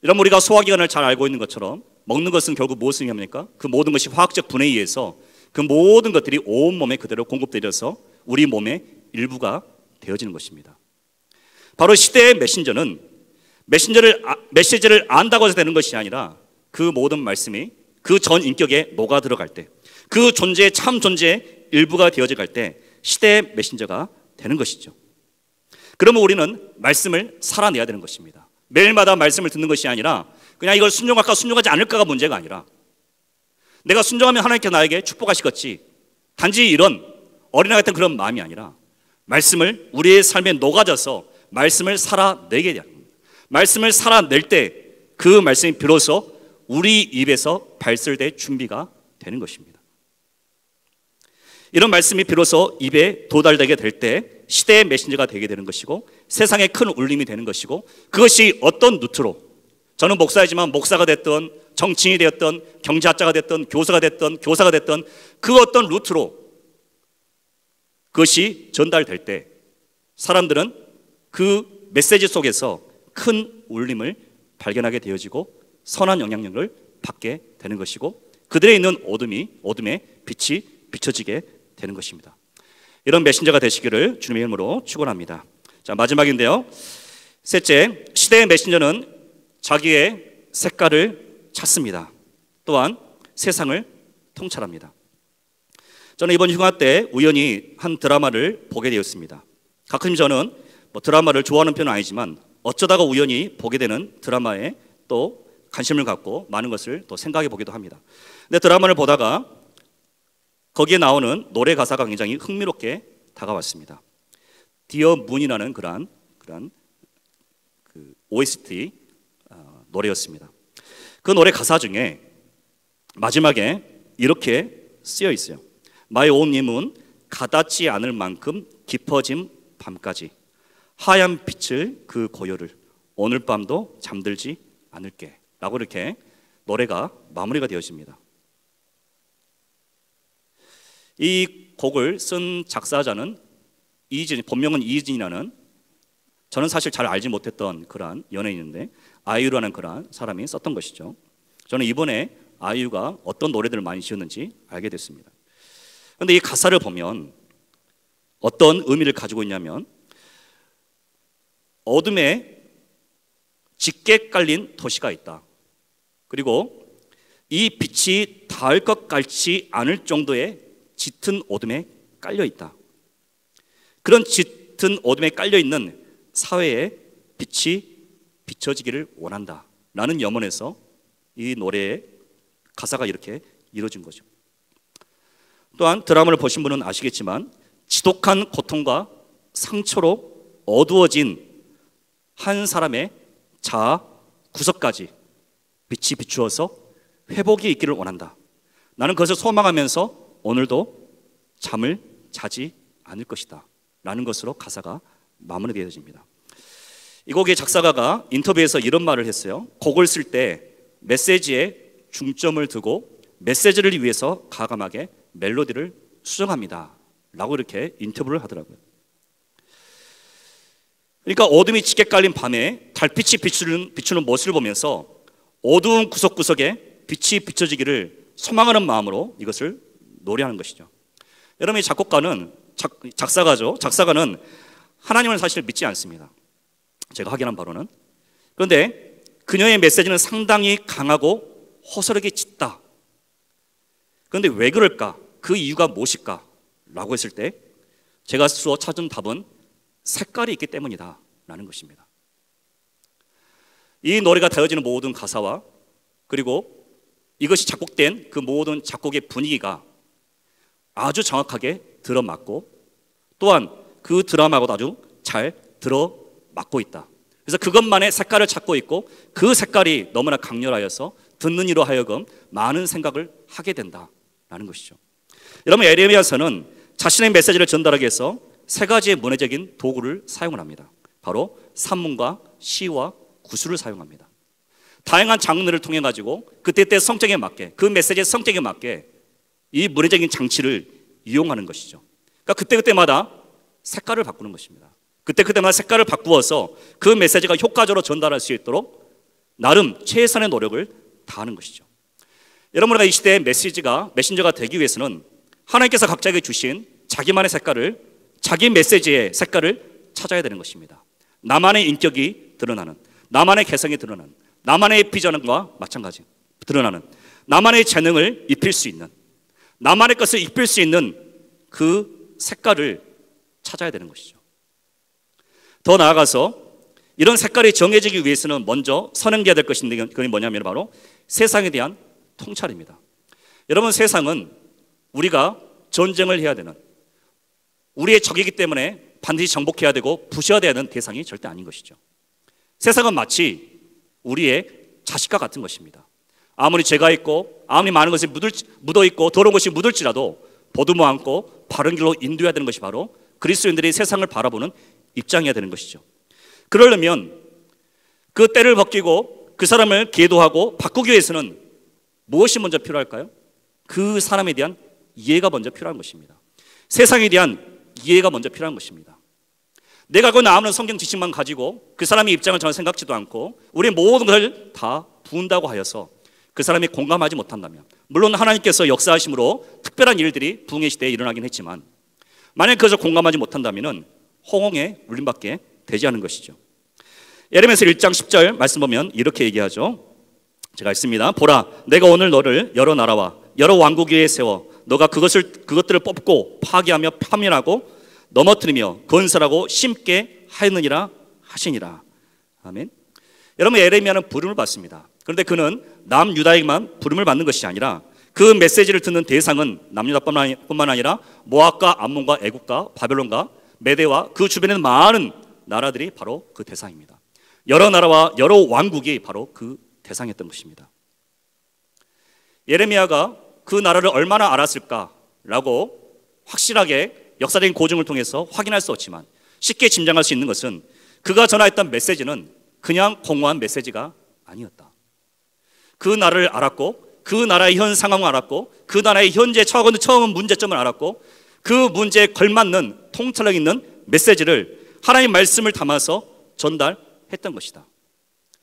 여러분, 우리가 소화기관을 잘 알고 있는 것처럼 먹는 것은 결국 무엇을 의미합니까? 그 모든 것이 화학적 분해에 의해서 그 모든 것들이 온몸에 그대로 공급되어서 우리 몸의 일부가 되어지는 것입니다. 바로 시대의 메시지를 안다고 해서 되는 것이 아니라 그 모든 말씀이 그 전 인격에 녹아 들어갈 때, 그 존재의 참 존재의 일부가 되어져 갈 때 시대의 메신저가 되는 것이죠. 그러면 우리는 말씀을 살아내야 되는 것입니다. 매일마다 말씀을 듣는 것이 아니라 그냥 이걸 순종할까 순종하지 않을까가 문제가 아니라, 내가 순종하면 하나님께서 나에게 축복하시겠지, 단지 이런 어린아이 같은 그런 마음이 아니라 말씀을 우리의 삶에 녹아져서 말씀을 살아내게 돼야 합니다. 말씀을 살아낼 때 그 말씀이 비로소 우리 입에서 발설될 준비가 되는 것입니다. 이런 말씀이 비로소 입에 도달되게 될 때 시대의 메신저가 되게 되는 것이고 세상에 큰 울림이 되는 것이고, 그것이 어떤 루트로, 저는 목사이지만 목사가 됐든 정치인이 되었든 경제학자가 됐든 교사가 됐든 그 어떤 루트로 그것이 전달될 때 사람들은 그 메시지 속에서 큰 울림을 발견하게 되어지고 선한 영향력을 받게 되는 것이고, 그들에 있는 어둠에 빛이 비춰지게 되는 것입니다. 이런 메신저가 되시기를 주님의 이름으로 축원합니다. 자, 마지막인데요. 셋째, 시대의 메신저는 자기의 색깔을 찾습니다. 또한 세상을 통찰합니다. 저는 이번 휴가 때 우연히 한 드라마를 보게 되었습니다. 가끔 저는 드라마를 좋아하는 편은 아니지만 어쩌다가 우연히 보게 되는 드라마에 또 관심을 갖고 많은 것을 또 생각해 보기도 합니다. 근데 드라마를 보다가 거기에 나오는 노래 가사가 굉장히 흥미롭게 다가왔습니다. 디어 문이라는 그런 OST 노래였습니다. 그 노래 가사 중에 마지막에 이렇게 쓰여 있어요. My own moon, 가닿지 않을 만큼 깊어진 밤까지 하얀 빛을 그 고요를 오늘 밤도 잠들지 않을게 라고 이렇게 노래가 마무리가 되어집니다. 이 곡을 쓴 작사자는 본명은 이진이라는, 저는 사실 잘 알지 못했던 그러한 연예인인데 아이유라는 그러한 사람이 썼던 것이죠. 저는 이번에 아이유가 어떤 노래들을 많이 지었는지 알게 됐습니다. 그런데 이 가사를 보면 어떤 의미를 가지고 있냐면, 어둠에 짙게 깔린 도시가 있다. 그리고 이 빛이 닿을 것 같지 않을 정도의 짙은 어둠에 깔려 있다. 그런 짙은 어둠에 깔려 있는 사회에 빛이 비춰지기를 원한다 라는 염원에서 이 노래의 가사가 이렇게 이루어진 거죠. 또한 드라마를 보신 분은 아시겠지만 지독한 고통과 상처로 어두워진 한 사람의 자아 구석까지 빛이 비추어서 회복이 있기를 원한다. 나는 그것을 소망하면서 오늘도 잠을 자지 않을 것이다 라는 것으로 가사가 마무리되어집니다. 이 곡의 작사가가 인터뷰에서 이런 말을 했어요. 곡을 쓸 때 메시지에 중점을 두고 메시지를 위해서 가감하게 멜로디를 수정합니다 라고 이렇게 인터뷰를 하더라고요. 그러니까 어둠이 짙게 깔린 밤에 달빛이 비추는 모습을 보면서 어두운 구석구석에 빛이 비춰지기를 소망하는 마음으로 이것을 노래하는 것이죠. 여러분, 이 작사가는 하나님을 사실 믿지 않습니다. 제가 확인한 바로는. 그런데 그녀의 메시지는 상당히 강하고 호소력이 짙다. 그런데 왜 그럴까? 그 이유가 무엇일까? 라고 했을 때 제가 스스로 찾은 답은 색깔이 있기 때문이다 라는 것입니다. 이 노래가 다져지는 모든 가사와 그리고 이것이 작곡된 그 모든 작곡의 분위기가 아주 정확하게 들어맞고 또한 그 드라마하고도 아주 잘 들어맞고 있다. 그래서 그것만의 색깔을 찾고 있고 그 색깔이 너무나 강렬하여서 듣는 이로 하여금 많은 생각을 하게 된다라는 것이죠. 여러분, 에레미야서는 자신의 메시지를 전달하기 위해서 세 가지의 문해적인 도구를 사용을 합니다. 바로 산문과 시와 구술을 사용합니다. 다양한 장르를 통해 가지고 그때그때 성격에 맞게, 그 메시지의 성격에 맞게 이 문해적인 장치를 이용하는 것이죠. 그러니까 그때그때마다 색깔을 바꾸는 것입니다. 그때그때마다 색깔을 바꾸어서 그 메시지가 효과적으로 전달할 수 있도록 나름 최선의 노력을 다하는 것이죠. 여러분과 이 시대의 메신저가 되기 위해서는 하나님께서 각자에게 주신 자기만의 색깔을, 자기 메시지의 색깔을 찾아야 되는 것입니다. 나만의 인격이 드러나는, 나만의 개성이 드러나는, 나만의 비전과 마찬가지 드러나는, 나만의 재능을 입힐 수 있는, 나만의 것을 입힐 수 있는 그 색깔을 찾아야 되는 것이죠. 더 나아가서 이런 색깔이 정해지기 위해서는 먼저 선행돼야 될 것인데, 그게 뭐냐면 바로 세상에 대한 통찰입니다. 여러분, 세상은 우리가 전쟁을 해야 되는, 우리의 적이기 때문에 반드시 정복해야 되고 부셔야 되는 대상이 절대 아닌 것이죠. 세상은 마치 우리의 자식과 같은 것입니다. 아무리 죄가 있고 아무리 많은 것이 묻어 있고 더러운 것이 묻을지라도 보듬어 안고 바른 길로 인도해야 되는 것이 바로 그리스도인들이 세상을 바라보는 입장이어야 되는 것이죠. 그러려면 그 때를 벗기고 그 사람을 계도하고 바꾸기 위해서는 무엇이 먼저 필요할까요? 그 사람에 대한 이해가 먼저 필요한 것입니다. 세상에 대한 이해가 먼저 필요한 것입니다. 내가 그 아무런 성경 지식만 가지고 그 사람의 입장을 전혀 생각지도 않고 우리의 모든 것을 다 부은다고 하여서 그 사람이 공감하지 못한다면, 물론 하나님께서 역사하심으로 특별한 일들이 부흥의 시대에 일어나긴 했지만 만약 그것을 공감하지 못한다면 호응에 울림밖에 되지 않은 것이죠. 예레미야서 1장 10절 말씀 보면 이렇게 얘기하죠. 제가 읽습니다. 보라, 내가 오늘 너를 여러 나라와 여러 왕국 위에 세워 너가 그것들을 뽑고 파괴하며 파멸하고 넘어뜨리며 건설하고 심게 하였느니라 하시니라. 아멘. 여러분, 예레미야는 부름을 받습니다. 그런데 그는 남유다에게만 부름을 받는 것이 아니라 그 메시지를 듣는 대상은 남유다뿐만 아니라 모압과 암몬과 애국과 바벨론과 메대와 그 주변에 많은 나라들이 바로 그 대상입니다. 여러 나라와 여러 왕국이 바로 그 대상이었던 것입니다. 예레미야가 그 나라를 얼마나 알았을까라고 확실하게 역사적인 고증을 통해서 확인할 수 없지만 쉽게 짐작할 수 있는 것은 그가 전하였던 메시지는 그냥 공허한 메시지가 아니었다. 그 나라를 알았고 그 나라의 현 상황을 알았고 그 나라의 현재 처음 문제점을 알았고 그 문제에 걸맞는 통찰력 있는 메시지를 하나님의 말씀을 담아서 전달했던 것이다.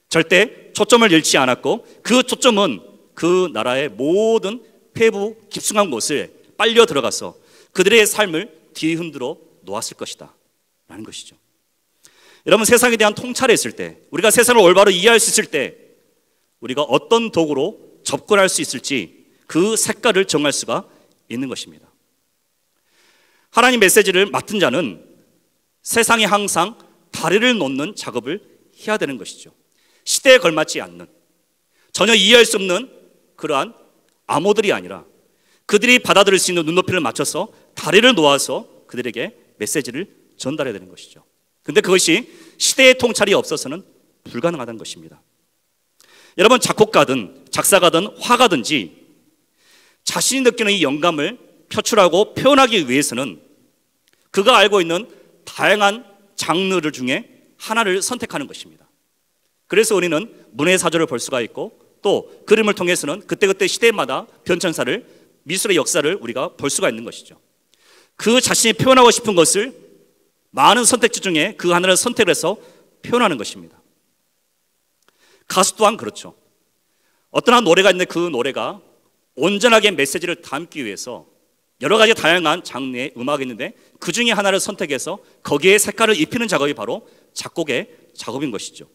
절대 초점을 잃지 않았고 그 초점은 그 나라의 모든 폐부 깊숙한 곳을 빨려 들어가서 그들의 삶을 뒤흔들어 놓았을 것이다 라는 것이죠. 여러분, 세상에 대한 통찰이 있을 때, 우리가 세상을 올바로 이해할 수 있을 때 우리가 어떤 도구로 접근할 수 있을지 그 색깔을 정할 수가 있는 것입니다. 하나님 메시지를 맡은 자는 세상에 항상 다리를 놓는 작업을 해야 되는 것이죠. 시대에 걸맞지 않는, 전혀 이해할 수 없는 그러한 암호들이 아니라 그들이 받아들일 수 있는 눈높이를 맞춰서 다리를 놓아서 그들에게 메시지를 전달해야 되는 것이죠. 그런데 그것이 시대의 통찰이 없어서는 불가능하다는 것입니다. 여러분, 작곡가든 작사가든 화가든지 자신이 느끼는 이 영감을 표출하고 표현하기 위해서는 그가 알고 있는 다양한 장르를 중에 하나를 선택하는 것입니다. 그래서 우리는 문해사조를 볼 수가 있고 또 그림을 통해서는 그때그때 시대마다 변천사를, 미술의 역사를 우리가 볼 수가 있는 것이죠. 그 자신이 표현하고 싶은 것을 많은 선택지 중에 그 하나를 선택해서 표현하는 것입니다. 가수 또한 그렇죠. 어떤 한 노래가 있는데 그 노래가 온전하게 메시지를 담기 위해서 여러 가지 다양한 장르의 음악이 있는데 그 중에 하나를 선택해서 거기에 색깔을 입히는 작업이 바로 작곡의 작업인 것이죠.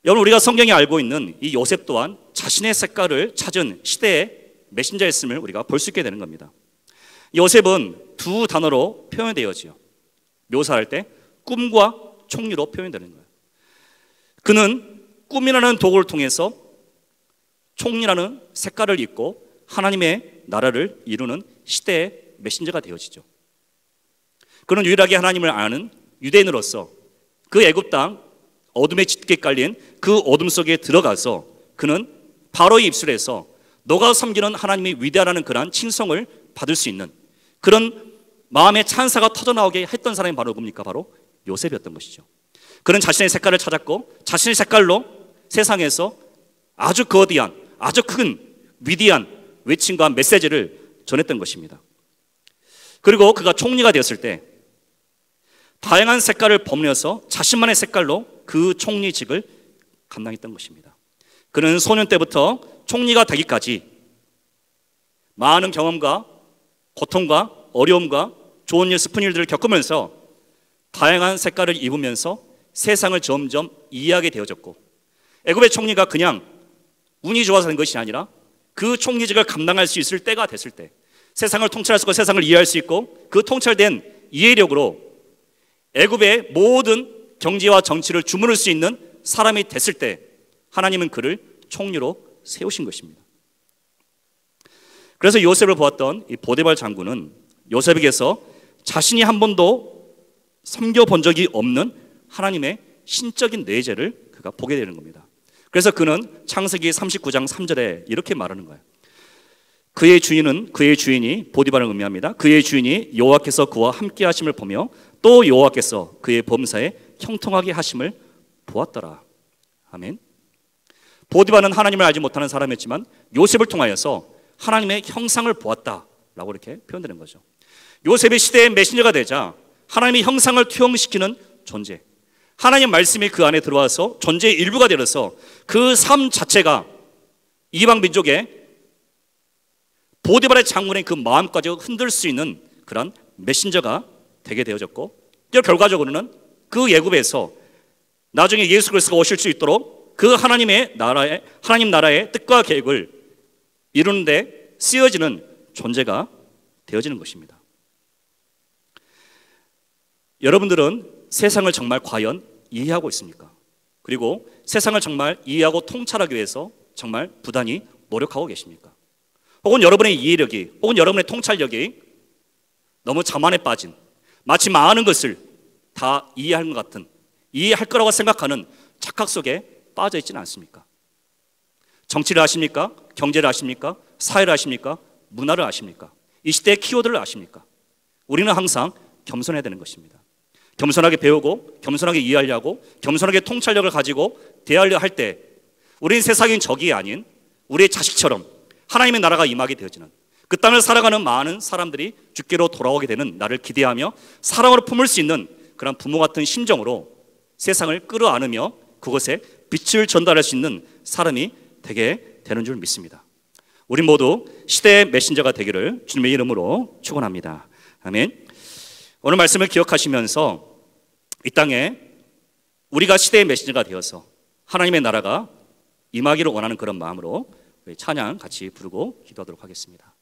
여러분, 우리가 성경에 알고 있는 이 요셉 또한 자신의 색깔을 찾은 시대의 메신저였음을 우리가 볼 수 있게 되는 겁니다. 요셉은 두 단어로 표현되어지요. 묘사할 때 꿈과 총리로 표현되는 거예요. 그는 꿈이라는 도구를 통해서 총리라는 색깔을 입고 하나님의 나라를 이루는 시대의 메신저가 되어지죠. 그는 유일하게 하나님을 아는 유대인으로서 그 애굽 땅 어둠에 짙게 깔린 그 어둠 속에 들어가서 그는 바로의 입술에서 너가 섬기는 하나님이 위대하다는 그러한 칭송을 받을 수 있는 그런 마음의 찬사가 터져나오게 했던 사람이 바로 누굽니까? 바로 요셉이었던 것이죠. 그는 자신의 색깔을 찾았고 자신의 색깔로 세상에서 아주 거대한, 아주 큰 위대한 외침과 메시지를 전했던 것입니다. 그리고 그가 총리가 되었을 때 다양한 색깔을 범려서 자신만의 색깔로 그 총리직을 감당했던 것입니다. 그는 소년 때부터 총리가 되기까지 많은 경험과 고통과 어려움과 좋은 일, 슬픈 일들을 겪으면서 다양한 색깔을 입으면서 세상을 점점 이해하게 되어졌고, 애굽의 총리가 그냥 운이 좋아서 된 것이 아니라 그 총리직을 감당할 수 있을 때가 됐을 때, 세상을 통찰할 수 있고 세상을 이해할 수 있고 그 통찰된 이해력으로 애굽의 모든 경제와 정치를 주무를 수 있는 사람이 됐을 때 하나님은 그를 총리로 세우신 것입니다. 그래서 요셉을 보았던 이 보디발 장군은 요셉에게서 자신이 한 번도 섬겨본 적이 없는 하나님의 신적인 내재를 그가 보게 되는 겁니다. 그래서 그는 창세기 39장 3절에 이렇게 말하는 거예요. 그의 주인이 보디발을 의미합니다. 그의 주인이 여호와께서 그와 함께 하심을 보며 또 여호와께서 그의 범사에 형통하게 하심을 보았더라. 아멘. 보디발은 하나님을 알지 못하는 사람이었지만 요셉을 통하여서 하나님의 형상을 보았다라고 이렇게 표현되는 거죠. 요셉이 시대의 메신저가 되자 하나님의 형상을 투영시키는 존재, 하나님 말씀이 그 안에 들어와서 존재의 일부가 되어서 그 삶 자체가 이방 민족의 보디발의 장군의 그 마음까지 흔들 수 있는 그런 메신저가 되게 되어졌고, 결과적으로는 그 애굽에서 나중에 예수 그리스도가 오실 수 있도록 그 하나님 나라의 뜻과 계획을 이루는데 쓰여지는 존재가 되어지는 것입니다. 여러분들은 세상을 정말 과연 이해하고 있습니까? 그리고 세상을 정말 이해하고 통찰하기 위해서 정말 부단히 노력하고 계십니까? 혹은 여러분의 이해력이, 혹은 여러분의 통찰력이 너무 자만에 빠진, 마치 많은 것을 다 이해할 것 같은, 이해할 거라고 생각하는 착각 속에 빠져 있지는 않습니까? 정치를 아십니까? 경제를 아십니까? 사회를 아십니까? 문화를 아십니까? 이 시대의 키워드를 아십니까? 우리는 항상 겸손해야 되는 것입니다. 겸손하게 배우고 겸손하게 이해하려고 겸손하게 통찰력을 가지고 대하려 할 때 우리는 세상인 적이 아닌 우리의 자식처럼 하나님의 나라가 임하게 되어지는, 그 땅을 살아가는 많은 사람들이 주께로 돌아오게 되는 날을 기대하며 사랑으로 품을 수 있는 그런 부모 같은 심정으로 세상을 끌어안으며 그곳에 빛을 전달할 수 있는 사람이 되게 되는 줄 믿습니다. 우리 모두 시대의 메신저가 되기를 주님의 이름으로 축원합니다. 아멘. 오늘 말씀을 기억하시면서 이 땅에 우리가 시대의 메신저가 되어서 하나님의 나라가 임하기를 원하는 그런 마음으로 우리 찬양 같이 부르고 기도하도록 하겠습니다.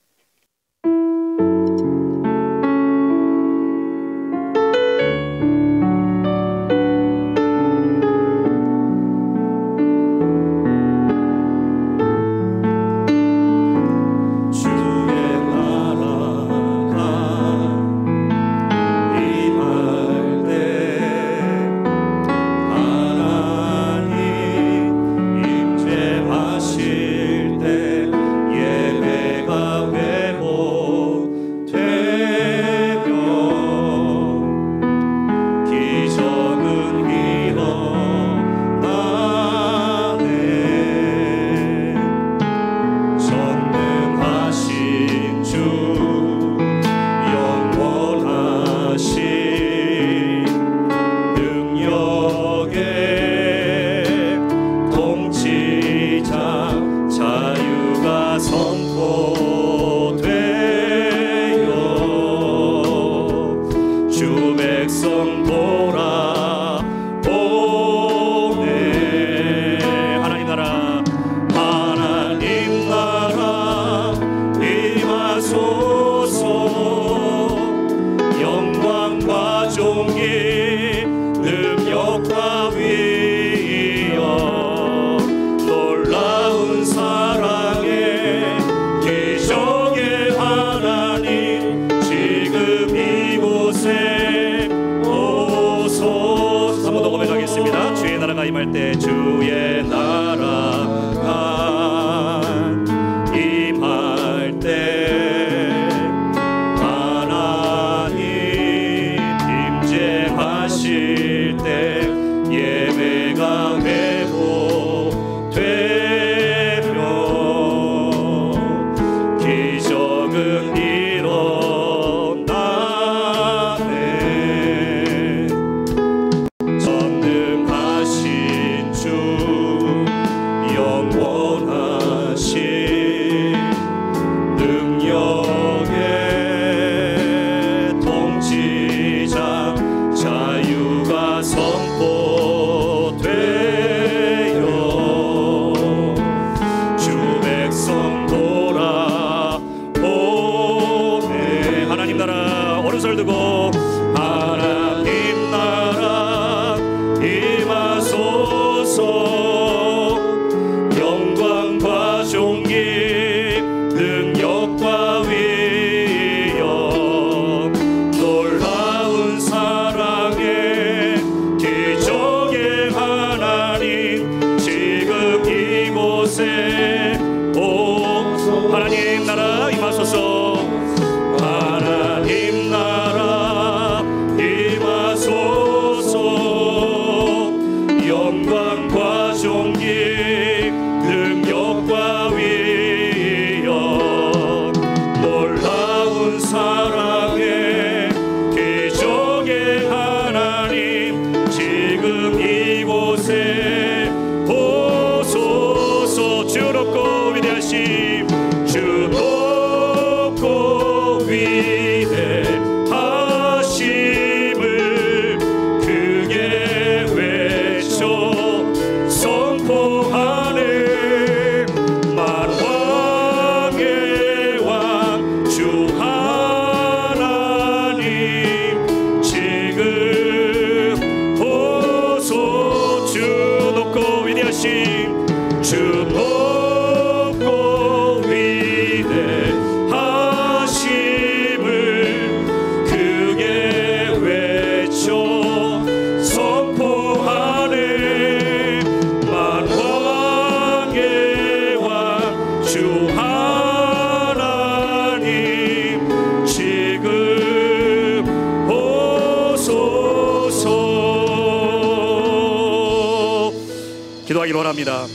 기도하기로 원합니다.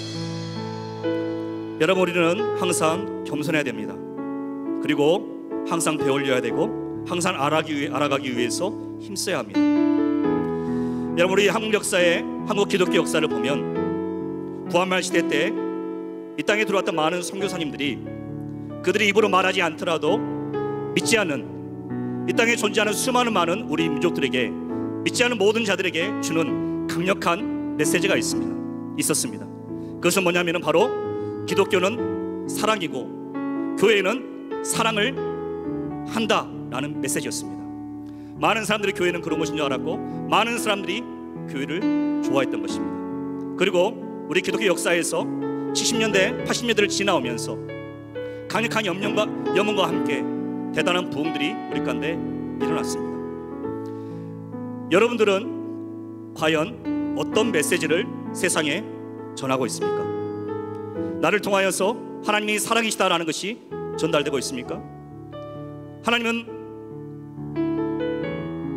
여러분, 우리는 항상 겸손해야 됩니다. 그리고 항상 배울려야 되고 항상 알아가기 위해서 힘써야 합니다. 여러분, 우리 한국 역사에, 한국 기독교 역사를 보면 부활말 시대 때 이 땅에 들어왔던 많은 선교사님들이 그들이 입으로 말하지 않더라도 믿지 않는, 이 땅에 존재하는 수많은 많은 우리 민족들에게, 믿지 않는 모든 자들에게 주는 강력한 메시지가 있었습니다. 그것은 뭐냐면 바로 기독교는 사랑이고 교회는 사랑을 한다라는 메시지였습니다. 많은 사람들이 교회는 그런 것인 줄 알았고 많은 사람들이 교회를 좋아했던 것입니다. 그리고 우리 기독교 역사에서 70년대 80년대를 지나오면서 강력한 염원과 함께 대단한 부흥들이 우리 가운데 일어났습니다. 여러분들은 과연 어떤 메시지를 세상에 전하고 있습니까? 나를 통하여서 하나님이 사랑이시다라는 것이 전달되고 있습니까? 하나님은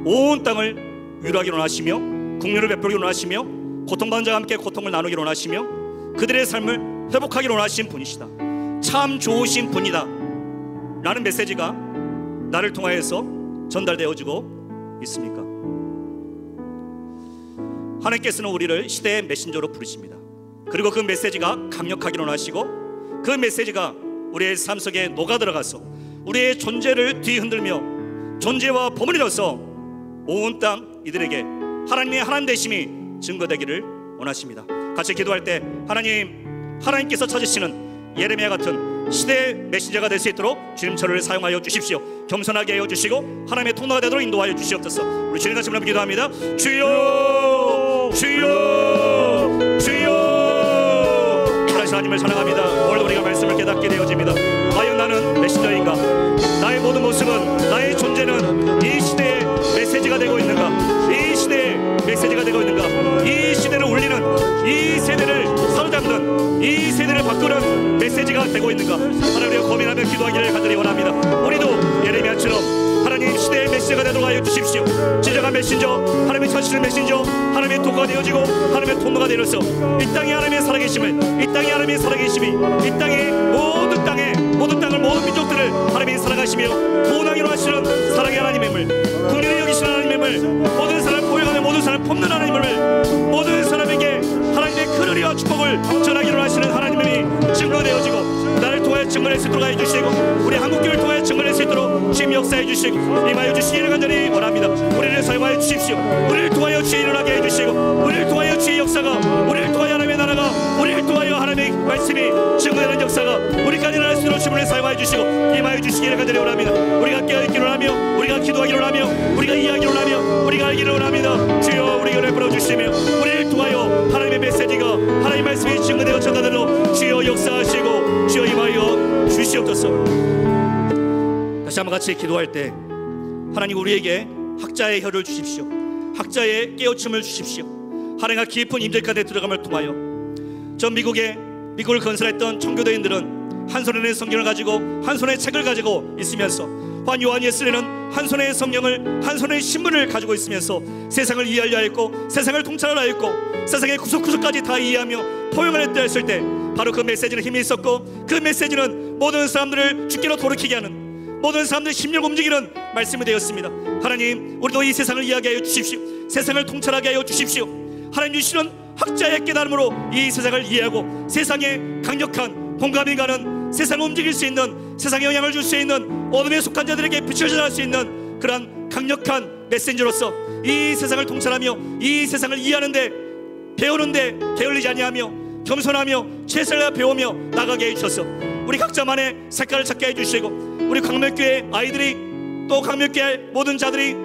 온 땅을 위로하기로 원하시며 국률을 베풀기로 원하시며 고통받은 자와 함께 고통을 나누기로 원하시며 그들의 삶을 회복하기로 원하신 분이시다, 참 좋으신 분이다 라는 메시지가 나를 통하여서 전달되어지고 있습니까? 하나님께서는 우리를 시대의 메신저로 부르십니다. 그리고 그 메시지가 강력하기로 원하시고 그 메시지가 우리의 삶 속에 녹아들어가서 우리의 존재를 뒤흔들며 존재와 버무려서 온 땅 이들에게 하나님의 하나님 되심이 증거되기를 원하십니다. 같이 기도할 때 하나님께서 찾으시는 예레미야 같은 시대의 메신저가 될 수 있도록 주님 저를 사용하여 주십시오. 겸손하게 하여 주시고 하나님의 통로가 되도록 인도하여 주시옵소서. 우리 주님 같이 한번 기도합니다. 주여 주여 주여. 다시 하나님을 사랑합니다. 오늘 우리가 말씀을 깨닫게 되어집니다. 과연 나는 메신저인가? 나의 모든 모습은, 나의 존재는 이 시대의 메시지가 되고 있는가? 이 시대의 메시지가 되고 있는가? 이 시대를 울리는, 이 세대를 사로잡는, 이 세대를 바꾸는 메시지가 되고 있는가? 하나님을 고민하며 기도하기를 간절히 원합니다. 우리도 예레미야처럼 하나님 시대의 메시지가 되도록 하여 주십시오. 진정한 메신저, 하나님의 찾으시는 메신저, 하나님의 도구가 되어지고 하나님의 통로가 되어서 이 땅에 하나님의 살아계심을, 이 땅에 하나님의 살아계심이, 이 땅에 모든 땅을 모든 민족들을 하나님이 살아가시며 구원하기로 하시는 사랑의 하나님의 국리를 여기시는 하나님의 모든 사람 보여가며 모든 사람 뽑는 하나님의 모든 사람에게 하나님의 큰 은혜와 축복을 전하기로 하시는 하나님이 증거되어지고 나를 통하여 증거할 수 있도록 해주시고 우리 한국교회를 통하여 증거할 수 있도록 주님 역사해 주시고 임하여 주시기를 간절히 원합니다. 우리를 사용하여 주십시오. 우리를 통하여 주의 일어나게 해주시고 우리를 통하여 주의 역사가, 우리를 통하여 하나님의 나라가, 우리를 통하여 하나님의 말씀이 증거되는 역사가 우리까지 일어날 수 있도록 주님을 사용하여 주시고 임하여 주시기를 간절히 원합니다. 우리가 깨어있기를 원하며 우리가 기도하기를 원하며 우리가 이해하기를 원하며 우리가 알기를 원합니다. 주여 우리 은혜 부어주시며 우리를 통하여 하나님의 메시지가, 하나님의 말씀이 증거되어 전달되도록 주여 역사하시고 주여 임하여 주시옵소서. 다시 한번 같이 기도할 때 하나님 우리에게 학자의 혀를 주십시오. 학자의 깨우침을 주십시오. 하나님과 깊은 임재 가운데 들어감을 통하여 전 미국을 건설했던 청교도인들은 한 손에는 성경을 가지고 한 손에 책을 가지고 있으면서 환 요한 예슬레는 한 손에 성령을, 한 손에 신문을 가지고 있으면서 세상을 이해하려 했고 세상을 통찰하려 했고 세상의 구석구석까지 다 이해하며 포용을 했을 때 바로 그 메시지는 힘이 있었고 그 메시지는 모든 사람들을 주께로 돌이키게 하는, 모든 사람들의 심령 움직이는 말씀이 되었습니다. 하나님 우리도 이 세상을 이해하게 하여 주십시오. 세상을 통찰하게 하여 주십시오. 하나님 주시는 학자의 깨달음으로 이 세상을 이해하고 세상에 강력한 공감이 가는, 세상을 움직일 수 있는, 세상에 영향을 줄 수 있는, 어둠에 속한 자들에게 빛을 전할 수 있는 그러한 강력한 메신저로서 이 세상을 통찰하며 이 세상을 이해하는데, 배우는데 게을리지 아니하며 겸손하며 최선을 배우며 나가게 해주셔서 우리 각자만의 색깔을 찾게 해주시고 우리 광명교회 아이들이 또 광명교회 모든 자들이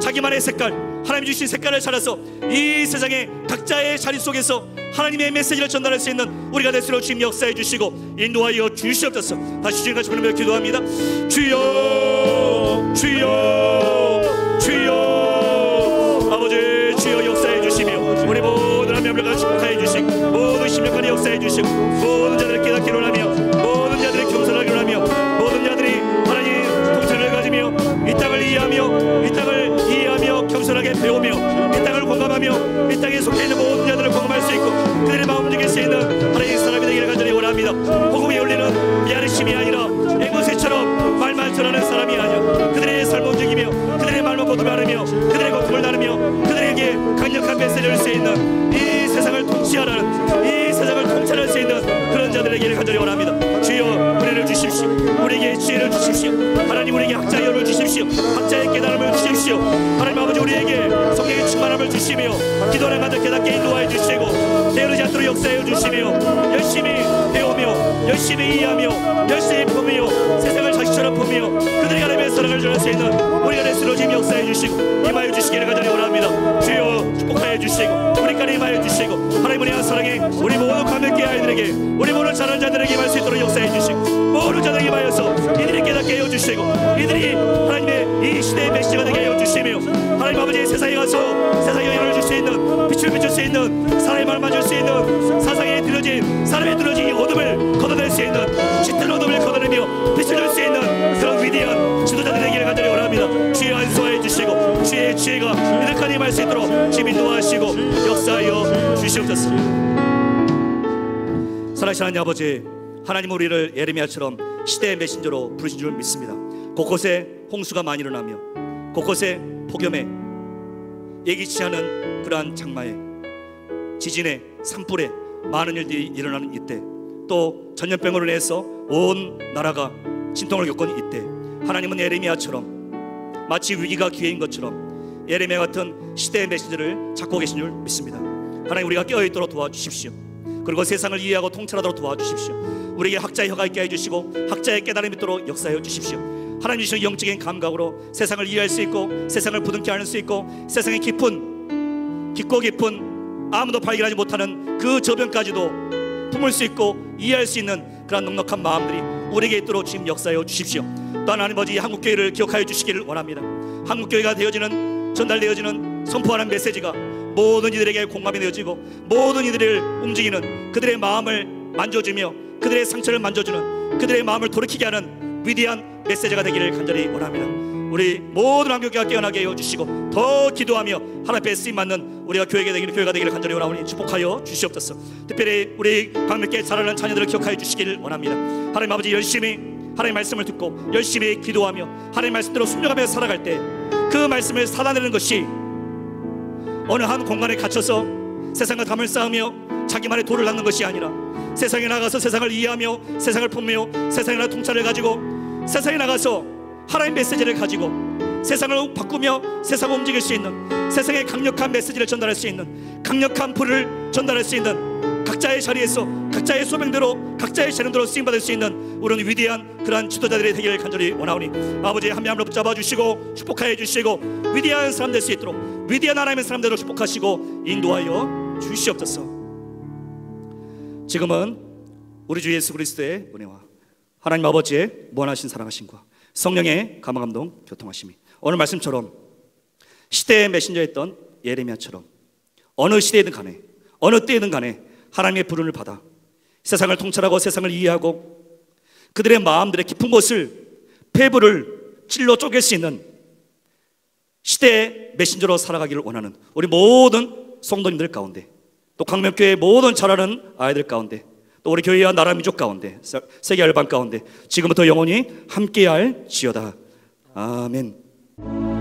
자기만의 색깔, 하나님 주신 색깔을 찾아서 이 세상의 각자의 자리 속에서 하나님의 메시지를 전달할 수 있는 우리가 될수록 주님 역사해 주시고 인도하여 주시옵소서. 다시 주님과 주님을 기도합니다. 주여 주여 주여. 아버지 주여 역사해 주시며 우리 모든 하나님을 축복하여 주시고 모든 심령간에 역사해 주시고 모든 자들을 깨닫기로 하며 모든 자들을 겸손하기로 하며 모든 자들이 하나님 통찰을 가지며 이 땅을 이해하며 겸손하게 배우며 이 땅을 공감하며 이 땅에 속해 있는 모든 자들을 공감할 통찰할 수 있고 그들의 마음을 움직일 수 있는 하나님의 사람이 되기를 간절히 원합니다. 복음이 울리는 미아르심이 아니라 앵무새처럼 말만 전하는 사람이 아니라 그들의 삶을 움직이며 그들의 말만 거듭하며 그들의 고통을 나누며 그들에게 강력한 메시지를 줄 수 있는 이 세상을 통치하라는 이 세상을 통찰할 수 있는 그런 자들에게 간절히 원합니다. 주여 은혜를 주십시오. 우리에게 지혜를 주십시오. 하나님 우리에게 학자의 열을 주십시오. 학자의 깨달음을 주십시오. 하나님 아버지 우리에게 성령의 충만함을 주시며 기도를 가득 깨닫게 인도하여 주시고 게으르지 않도록 역사해 주시며 열심히 배우며 열심히 이해하며 열심히 품으며 세상을 자식처럼 품으며 그들이 하나님의 사랑을 전할 수 있는 우리가 내 쓰러짐 역사해 주시고 임하여 주시기를 간절히 원합니다. 주여 축복하여 주시고 우리까지 임하여 주시고 하나님 우리의 사랑이 우리 모든 감격의 아이들에게 우리 모든 자란 자들에게 임할 수 있도록 역사해 주시고 모든 자들에게 임하여서 이들이 깨닫게 해여 주시고 이들이 하나님의 이 시대의 메시지가 되게 해여 주시며 하나님 아버지 세상에 가서 세상에 영향을 줄 수 있는 빛을 비출 수 있는 사람의 말만 줄 수 있는 사상에 들어진 사람의 들어진 이 어둠을 걷어낼 수 있는 짙은 어둠을 걷어내며 빛을 줄 수 있는 그런 위대한 지도자들에게 간절히 원합니다. 주의 안수하여 주시고 주의 지혜가 이들까지 임할 수 있도록 지금 인도하시고 역사하여 주시옵소서. 사랑하시는 하나님 아버지, 하나님 우리를 예레미야처럼 시대의 메신저로 부르신 줄 믿습니다. 곳곳에 홍수가 많이 일어나며 곳곳에 폭염에 예기치 않은 그러한 장마에 지진에 산불에 많은 일들이 일어나는 이때 또 전염병으로 인해서 온 나라가 진통을 겪은 이때 하나님은 예레미야처럼 마치 위기가 기회인 것처럼 예레미야 같은 시대의 메신저를 찾고 계신 줄 믿습니다. 하나님 우리가 깨어있도록 도와주십시오. 그리고 세상을 이해하고 통찰하도록 도와주십시오. 우리에게 학자의 혀가 있게 해주시고 학자의 깨달음이 있도록 역사해 주십시오. 하나님 주신 영적인 감각으로 세상을 이해할 수 있고 세상을 부둥켜 안을 수 있고 세상의 깊고 깊은 아무도 발견하지 못하는 그 저변까지도 품을 수 있고 이해할 수 있는 그런 넉넉한 마음들이 우리에게 있도록 지금 역사해 주십시오. 또 하나님 아버지 한국교회를 기억하여 주시기를 원합니다. 한국교회가 되어지는 전달되어지는 선포하는 메시지가 모든 이들에게 공감이 되어지고 모든 이들을 움직이는 그들의 마음을 만져주며 그들의 상처를 만져주는 그들의 마음을 돌이키게 하는 위대한 메시지가 되기를 간절히 원합니다. 우리 모든 한국교회가 깨어나게 해주시고 더 기도하며 하나님 앞에 쓰임받는 우리가 교회가 되기를 간절히 원하오니 축복하여 주시옵소서. 특별히 우리 강력하게 자라는 자녀들을 기억하여 주시기를 원합니다. 하나님 아버지 열심히 하나님의 말씀을 듣고 열심히 기도하며 하나님의 말씀대로 순종하며 살아갈 때 그 말씀을 살아내는 것이 어느 한 공간에 갇혀서 세상과 담을 쌓으며 자기만의 도를 낳는 것이 아니라 세상에 나가서 세상을 이해하며 세상을 품며 세상에 나가 통찰을 가지고 세상에 나가서 하나님의 메시지를 가지고 세상을 바꾸며 세상을 움직일 수 있는 세상에 강력한 메시지를 전달할 수 있는 강력한 불을 전달할 수 있는 각자의 자리에서 각자의 소명대로 각자의 재능대로 쓰임받을 수 있는 우리는 위대한 그러한 지도자들이 되기를 간절히 원하오니 아버지 한 명 한 명 붙잡아 주시고 축복하여 주시고 위대한 사람 될 수 있도록 위대한 하나님의 사람들로 축복하시고 인도하여 주시옵소서. 지금은 우리 주 예수 그리스도의 은혜와 하나님 아버지의 무한하신 사랑하심과 성령의 감화감동 교통하심이 오늘 말씀처럼 시대의 메신저였던 예레미야처럼 어느 시대이든 간에 어느 때이든 간에 하나님의 부름을 받아 세상을 통찰하고 세상을 이해하고 그들의 마음들의 깊은 곳을 폐부를 찔러 쪼갤 수 있는 시대의 메신저로 살아가기를 원하는 우리 모든 성도님들 가운데 또 강명교회의 모든 자라는 아이들 가운데 또 우리 교회와 나라 민족 가운데 세계 열방 가운데 지금부터 영원히 함께할 지어다. 아멘.